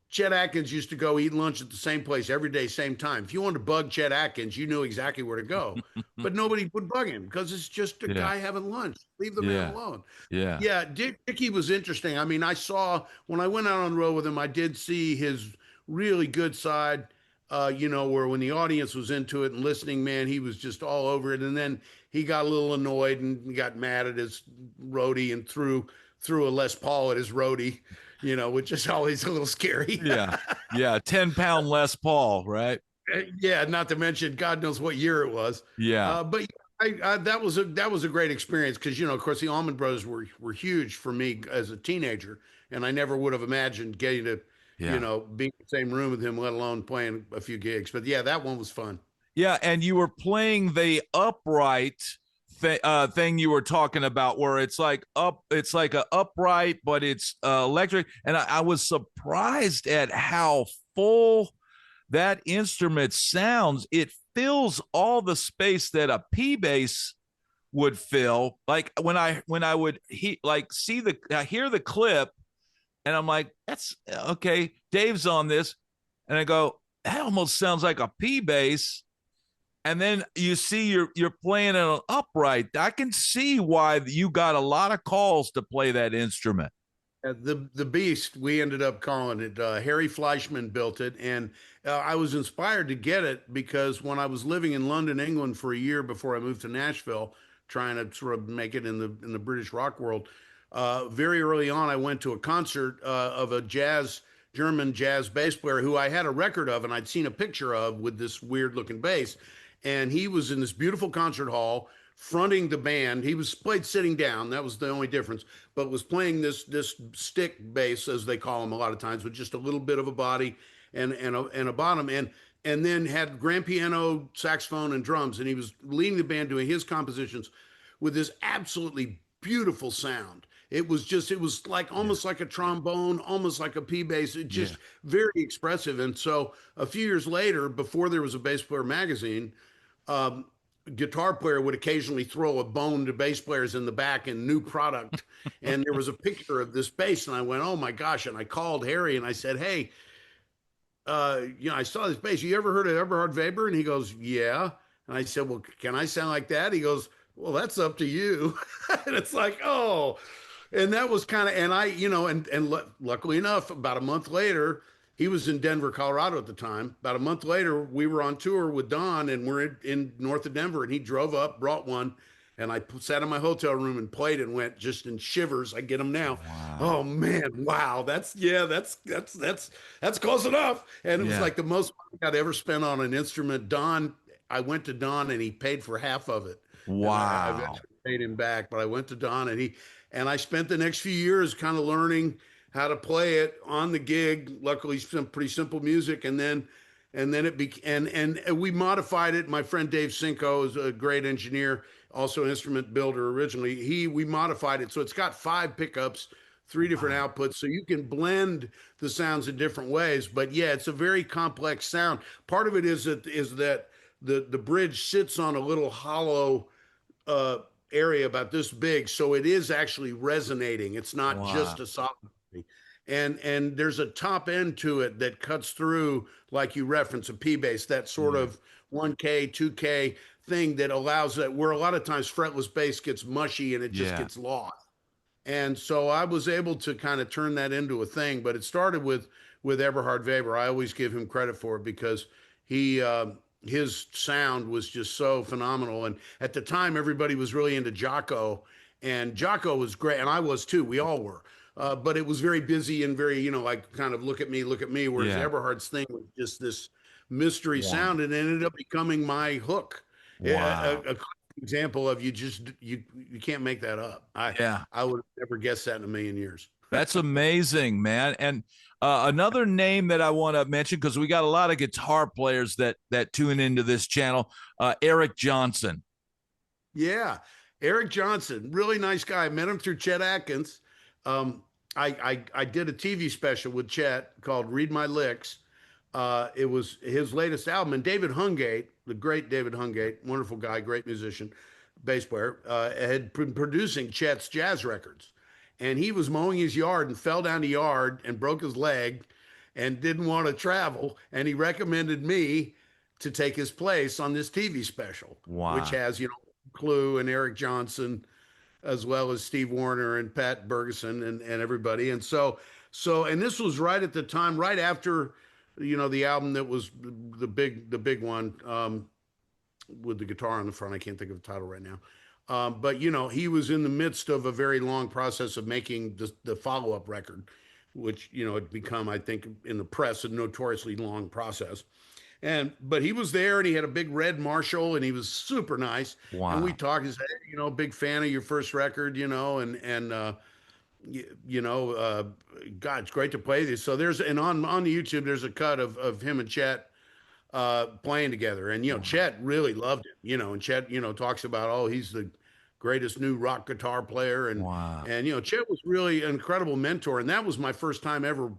Chet Atkins used to go eat lunch at the same place every day, same time. If you wanted to bug Chet Atkins, you knew exactly where to go, but nobody would bug him because it's just a guy having lunch. Leave the man alone. Yeah. Dickie was interesting. I mean, when I went out on the road with him, I did see his really good side, where when the audience was into it and listening, man, he was just all over it. And then he got a little annoyed and got mad at his roadie and threw a Les Paul at his roadie, which is always a little scary. Yeah. 10-pound Les Paul, right? Yeah. Not to mention, God knows what year it was. Yeah. But that was a great experience because, of course, the Allman Brothers were huge for me as a teenager. And I never would have imagined getting to, being in the same room with him, let alone playing a few gigs. But yeah, that one was fun. Yeah. And you were playing the upright thing you were talking about, where it's like an upright, but it's electric. And I was surprised at how full that instrument sounds. It fills all the space that a P bass would fill. Like when I would hear the clip, and I'm like, that's okay. Dave's on this, and I go, that almost sounds like a P bass. And then you see you're playing an upright. I can see why you got a lot of calls to play that instrument. The Beast, we ended up calling it. Harry Fleischman built it, and I was inspired to get it because when I was living in London, England, for a year before I moved to Nashville, trying to sort of make it in the British rock world, very early on, I went to a concert of a German jazz bass player who I had a record of and I'd seen a picture of with this weird looking bass, and he was in this beautiful concert hall fronting the band. He was played sitting down. That was the only difference, but was playing this stick bass, as they call them a lot of times, with just a little bit of a body and a bottom, and then had grand piano, saxophone, and drums. And he was leading the band doing his compositions with this absolutely beautiful sound. It was like almost like a trombone, almost like a P bass. It just very expressive. And so a few years later, before there was a Bass Player magazine, guitar player would occasionally throw a bone to bass players in the back in new product. And there was a picture of this bass, and I went, oh my gosh. And I called Harry and I said, hey, I saw this bass. You ever heard of Eberhard Weber? And he goes, yeah. And I said, well, can I sound like that? He goes, well, that's up to you. And it's like, oh, and that was kind of, and I, luckily enough, about a month later, he was in Denver, Colorado at the time. About a month later, we were on tour with Don, and we're in north of Denver, and he drove up, brought one, and I sat in my hotel room and played and went just in shivers. I get them now. Wow. Oh man, wow, that's close enough. And it was like the most money I'd ever spent on an instrument. Don, I went to Don, and he paid for half of it. Wow. I eventually paid him back, but I went to Don, and I spent the next few years kind of learning how to play it on the gig. Luckily, some pretty simple music, and then we modified it. My friend Dave Cinco is a great engineer, also an instrument builder originally. We modified it so it's got 5 pickups, 3 different outputs, so you can blend the sounds in different ways. But yeah, it's a very complex sound. Part of it is that the bridge sits on a little hollow area about this big, so it is actually resonating. It's not just a solid. And there's a top end to it that cuts through, like you reference, a P bass, that sort of 1K, 2K thing that allows that, where a lot of times fretless bass gets mushy and it just gets lost. And so I was able to kind of turn that into a thing, but it started with Eberhard Weber. I always give him credit for it because his sound was just so phenomenal. And at the time, everybody was really into Jaco, and Jaco was great. And I was too, we all were. But it was very busy and very, like kind of look at me, whereas Eberhard's thing was just this mystery sound, and it ended up becoming my hook. Wow. A example of you can't make that up. I would have never guessed that in a million years. That's amazing, man. And another name that I want to mention, because we got a lot of guitar players that tune into this channel, Eric Johnson. Yeah, Eric Johnson, really nice guy. I met him through Chet Atkins. I did a TV special with Chet called Read My Licks. It was his latest album, and David Hungate, the great David Hungate, wonderful guy, great musician, bass player, had been producing Chet's jazz records. And he was mowing his yard and fell down the yard and broke his leg and didn't want to travel. And he recommended me to take his place on this TV special, which has, Clue and Eric Johnson, as well as Steve Warner and Pat Bergeson and everybody. And so, and this was right at the time, right after, the album that was the big one, with the guitar on the front. I can't think of the title right now. But he was in the midst of a very long process of making the follow-up record, which, had become, I think, in the press, a notoriously long process. But he was there, and he had a big red Marshall, and he was super nice. Wow. And we talked. He said, big fan of your first record, God, it's great to play this. So on the YouTube, there's a cut of him and Chet playing together, and Chet really loved it, and Chet talks about, he's the greatest new rock guitar player, and Chet was really an incredible mentor, and that was my first time ever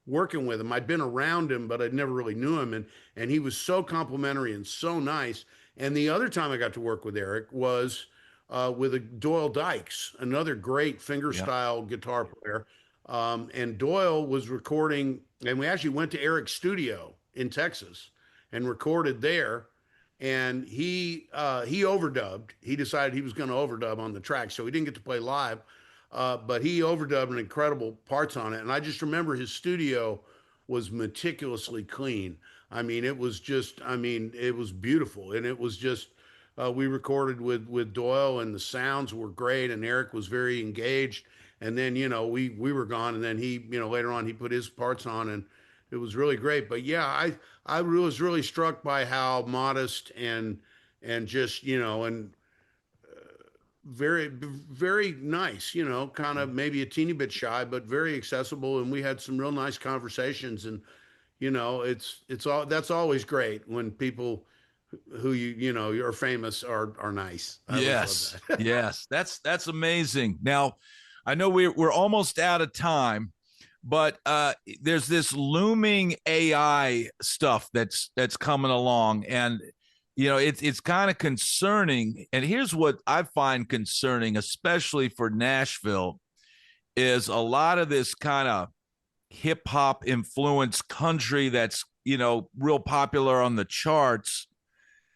working with him. I'd been around him, but I never really knew him. And he was so complimentary and so nice. And the other time I got to work with Eric was with Doyle Dykes, another great fingerstyle guitar player. And Doyle was recording, and we actually went to Eric's studio in Texas and recorded there. and he overdubbed. He decided he was going to overdub on the track, so he didn't get to play live. But he overdubbed an incredible parts on it, and I just remember his studio was meticulously clean. I mean, it was just, I mean, it was beautiful, and it was just. We recorded with Doyle, and the sounds were great, and Eric was very engaged. And then we were gone, and then he later on he put his parts on, and it was really great. But yeah, I was really struck by how modest and just and very very nice, kind of maybe a teeny bit shy, but very accessible. And we had some real nice conversations. And it's all that's always great when people who you're famous are nice. I Yes. love that. Yes. That's amazing. Now, I know we're almost out of time, but there's this looming AI stuff that's coming along, and it's kind of concerning. And here's what I find concerning, especially for Nashville, is a lot of this kind of hip hop influenced country that's real popular on the charts.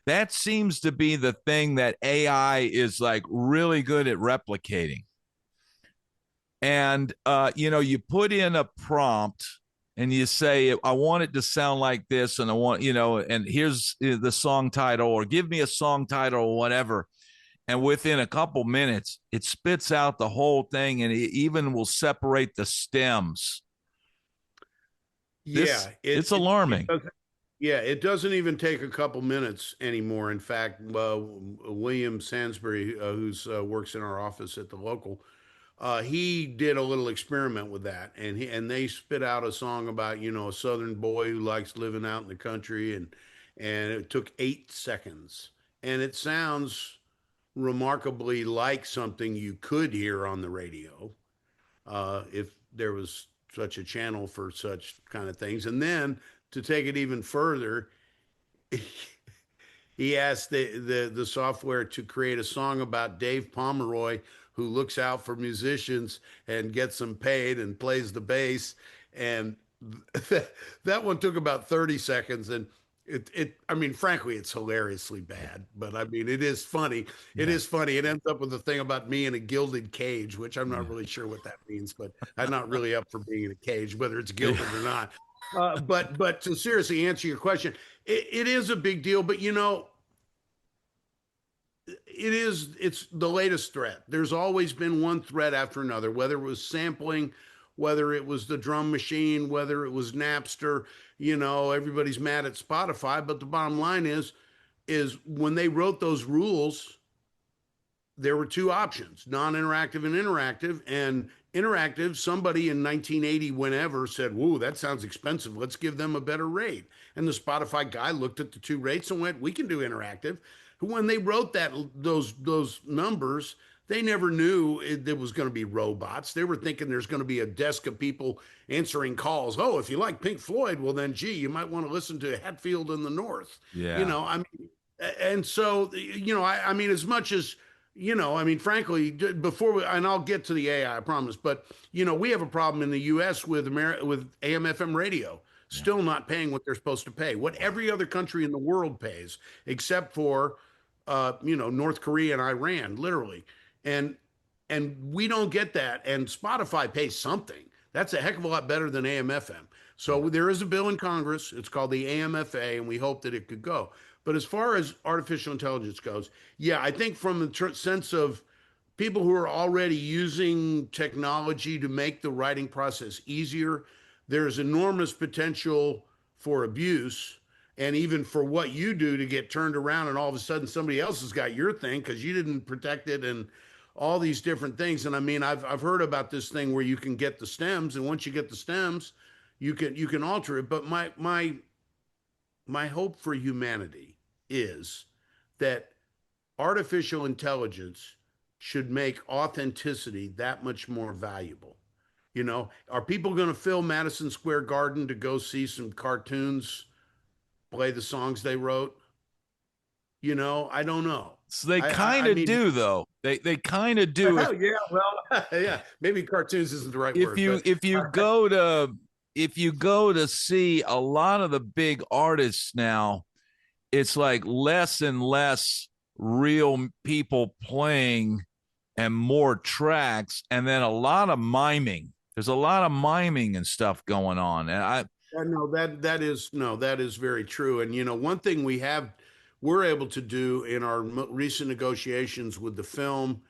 That seems to be the thing that AI is like really good at replicating. And you put in a prompt and you say, I want it to sound like this, and I want, and here's the song title, or give me a song title or whatever. And within a couple minutes, it spits out the whole thing, and it even will separate the stems. It's alarming. It doesn't even take a couple minutes anymore. In fact, William Sansbury, who works in our office at the local, he did a little experiment with that, and they spit out a song about a Southern boy who likes living out in the country, and it took 8 seconds, and it sounds remarkably like something you could hear on the radio, if there was such a channel for such kind of things. And then to take it even further, he asked the software to create a song about Dave Pomeroy, who looks out for musicians and gets them paid and plays the bass. And that one took about 30 seconds. And I mean, frankly, it's hilariously bad, but I mean, it is funny. It is funny. It ends up with a thing about me in a gilded cage, which I'm not really sure what that means, but I'm not really up for being in a cage, whether it's gilded or not. But to seriously answer your question, it is a big deal, but it's the latest threat. There's always been one threat after another, whether it was sampling, whether it was the drum machine, whether it was Napster. Everybody's mad at Spotify, but the bottom line is when they wrote those rules, there were two options: non-interactive and interactive. And interactive, somebody in 1980, whenever, said, "Whoa, that sounds expensive. Let's give them a better rate." And the Spotify guy looked at the two rates and went, "We can do interactive." When they wrote those numbers, they never knew there was going to be robots. They were thinking there's going to be a desk of people answering calls. Oh, if you like Pink Floyd, well then, gee, you might want to listen to Hatfield in the North. Yeah. I mean, and so I mean, as much as I mean, frankly, and I'll get to the AI, I promise, but we have a problem in the U.S. with AM/FM radio still not paying what they're supposed to pay, what every other country in the world pays, except for North Korea and Iran, literally. And we don't get that. And Spotify pays something. That's a heck of a lot better than AM/FM. So there is a bill in Congress. It's called the AMFA, and we hope that it could go. But as far as artificial intelligence goes, yeah, I think from the sense of people who are already using technology to make the writing process easier, there's enormous potential for abuse, and even for what you do to get turned around and all of a sudden somebody else has got your thing because you didn't protect it, and all these different things. And I mean, I've heard about this thing where you can get the stems, and once you get the stems, you can alter it. But my hope for humanity is that artificial intelligence should make authenticity that much more valuable. Are people going to fill Madison Square Garden to go see some cartoons play the songs they wrote? I don't know. So they kind of do, though. They kind of do. Oh, yeah, well, yeah. Maybe cartoons isn't the right word. If you go to see a lot of the big artists now, it's like less and less real people playing and more tracks, and then a lot of miming. There's a lot of miming and stuff going on. And No, that is very true. And one thing we're able to do in our recent negotiations with the film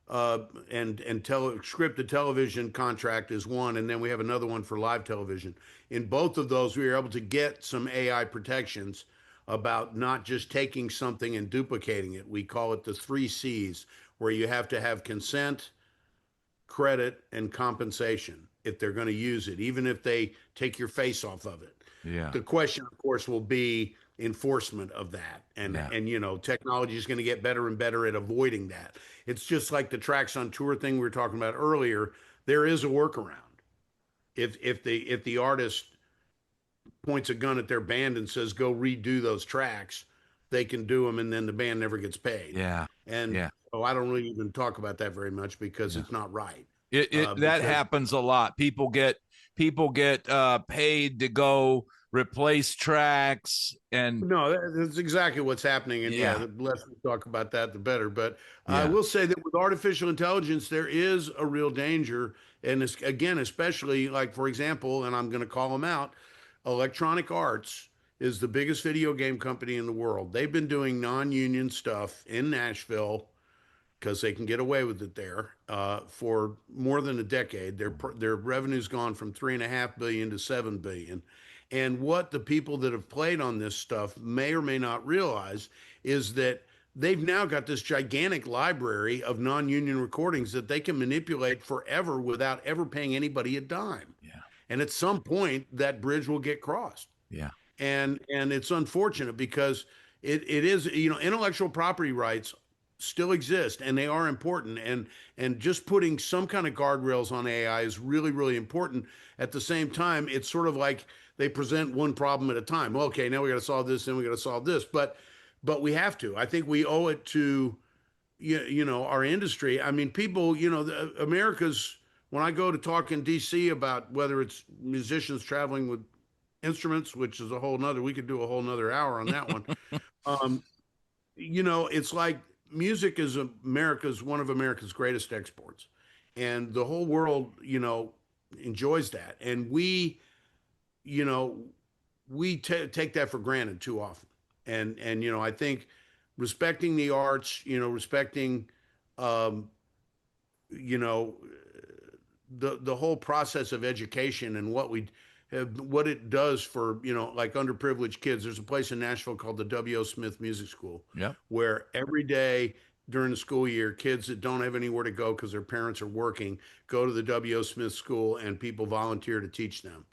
and scripted television contract is one, and then we have another one for live television. In both of those, we were able to get some AI protections about not just taking something and duplicating it. We call it the 3 C's, where you have to have consent, credit, and compensation if they're going to use it, even if they take your face off of it. yeah, The question, of course, will be enforcement of that. yeah, And technology is going to get better and better at avoiding that. It's just like the tracks on tour thing we were talking about earlier. There is a workaround. If the artist points a gun at their band and says, go redo those tracks, they can do them, and then the band never gets paid. yeah, And yeah. I don't really even talk about that very much because it's not right. That happens a lot. People get paid to go replace tracks, and No, that's exactly what's happening. And yeah, the less we talk about that, the better. But I yeah, will say that with artificial intelligence, there is a real danger. And it's, again, especially like, for example, and I'm going to call them out, Electronic Arts is the biggest video game company in the world. They've been doing non-union stuff in Nashville because they can get away with it there for more than a decade. Their revenue's gone from 3.5 billion to 7 billion. And what the people that have played on this stuff may or may not realize is that they've now got this gigantic library of non-union recordings that they can manipulate forever without ever paying anybody a dime. yeah, And at some point, that bridge will get crossed. yeah, And it's unfortunate because it is, intellectual property rights still exist and they are important, and just putting some kind of guardrails on AI is really, really important. At the same time, it's sort of like they present one problem at a time. Well, okay, now we got to solve this, then we got to solve this, but we have to. I think we owe it to our industry. I mean, people, America's, when I go to talk in DC about whether it's musicians traveling with instruments, which is a whole nother, we could do a whole nother hour on that one. um, it's like music is one of America's greatest exports, and the whole world, enjoys that. And you know, we take that for granted too often. And I think respecting the arts, respecting, um, you know, the whole process of education and what it does for, like underprivileged kids. There's a place in Nashville called the W.O. Smith Music School, yeah, where every day during the school year, kids that don't have anywhere to go because their parents are working go to the W.O. Smith School, and people volunteer to teach them.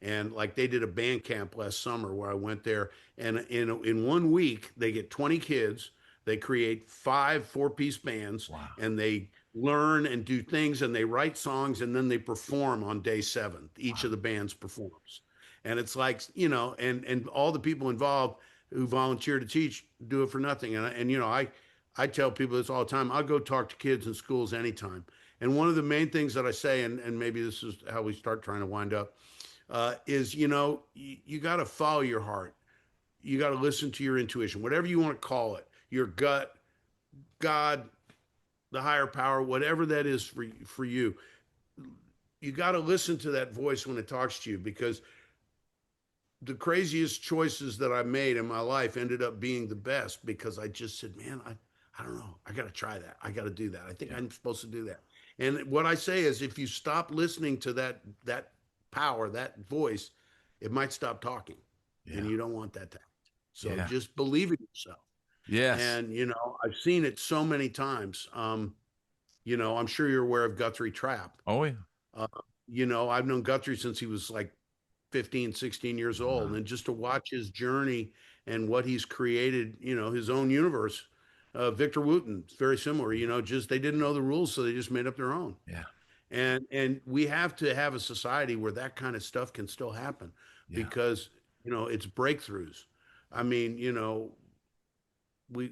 And like they did a band camp last summer where I went there, and in 1 week they get 20 kids. They create 5 4-piece bands, wow, and they learn and do things, and they write songs, and then they perform on day 7. Each of the bands performs, and it's like, and all the people involved who volunteer to teach do it for nothing. And I tell people this all the time. I'll go talk to kids in schools anytime, and one of the main things that I say, and maybe this is how we start trying to wind up, is you got to follow your heart. You got to listen to your intuition, whatever you want to call it, your gut, God, the higher power, whatever that is for you. You got to listen to that voice when it talks to you, because the craziest choices that I made in my life ended up being the best, because I just said, man, I don't know. I got to try that. I got to do that. I think I'm supposed to do that. And what I say is, if you stop listening to that power, that voice, it might stop talking, and you don't want that to happen. So just believe in yourself. yes, And, I've seen it so many times. I'm sure you're aware of Guthrie Trapp. oh yeah, I've known Guthrie since he was like 15, 16 years old. wow, And just to watch his journey and what he's created, his own universe. Victor Wooten, very similar, just they didn't know the rules, so they just made up their own. yeah, And we have to have a society where that kind of stuff can still happen, yeah, because, it's breakthroughs. I mean,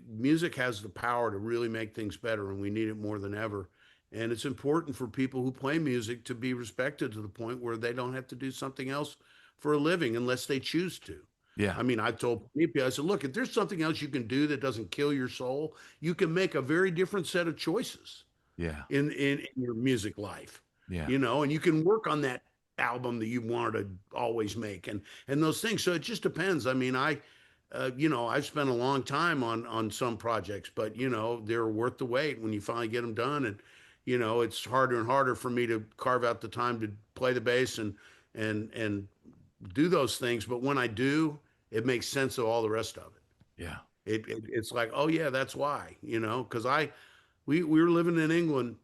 music has the power to really make things better, and we need it more than ever. And it's important for people who play music to be respected to the point where they don't have to do something else for a living unless they choose to. Yeah. I mean, I told people, I said, look, if there's something else you can do that doesn't kill your soul, you can make a very different set of choices Yeah. in your music life, Yeah. you know, and you can work on that album that you wanted to always make and those things. So it just depends. I mean, you know, I've spent a long time on some projects, but you know, they're worth the wait when you finally get them done. And you know, it's harder and harder for me to carve out the time to play the bass and do those things. But when I do, it makes sense of all the rest of it. Yeah. It's like, oh yeah, that's why, you know, because we were living in England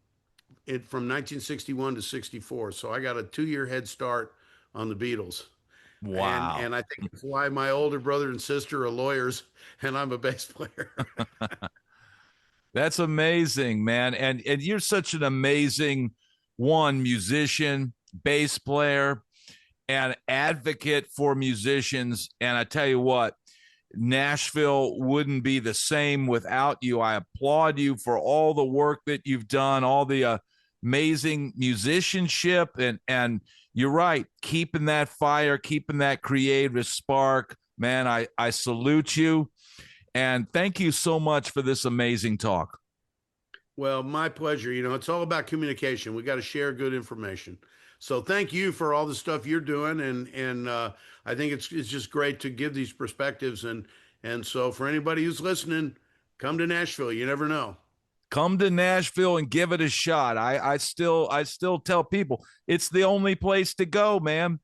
from 1961 to 64, so I got a 2 year head start on the Beatles, Wow. and I think it's why my older brother and sister are lawyers and I'm a bass player. That's amazing, man. And you're such an amazing musician, bass player, and advocate for musicians. And I tell you what, Nashville wouldn't be the same without you. I applaud you for all the work that you've done, all the amazing musicianship, and you're right, keeping that fire, keeping that creative spark. Man, I salute you. And thank you so much for this amazing talk. Well, my pleasure. You know, it's all about communication. We got to share good information. So thank you for all the stuff you're doing, and I think it's just great to give these perspectives. And so for anybody who's listening, come to Nashville. You never know. Come to Nashville and give it a shot. I still tell people it's the only place to go, man.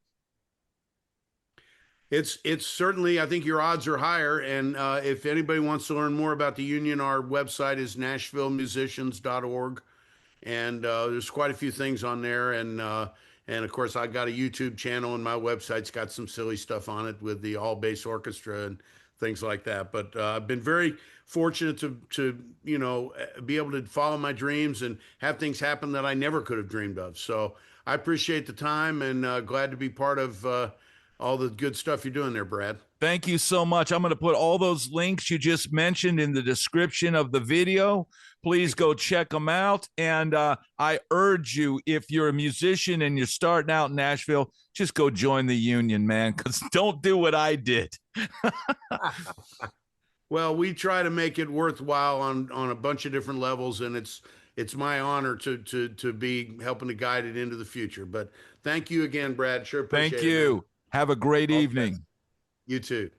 It's certainly, I think your odds are higher. And if anybody wants to learn more about the union, our website is nashvillemusicians.org. And there's quite a few things on there. And of course, I got a YouTube channel, and my website's got some silly stuff on it with the all bass orchestra and things like that. But I've been very fortunate to you know, be able to follow my dreams and have things happen that I never could have dreamed of. So I appreciate the time, and glad to be part of all the good stuff you're doing there, Brad. Thank you so much. I'm going to put all those links you just mentioned in the description of the video. Please go check them out. And I urge you, if you're a musician and you're starting out in Nashville, just go join the union, man, because don't do what I did. Well, we try to make it worthwhile on a bunch of different levels, and it's my honor to be helping to guide it into the future. But thank you again, Brad. Sure appreciate it. Thank you. Have a great Okay. evening. You too.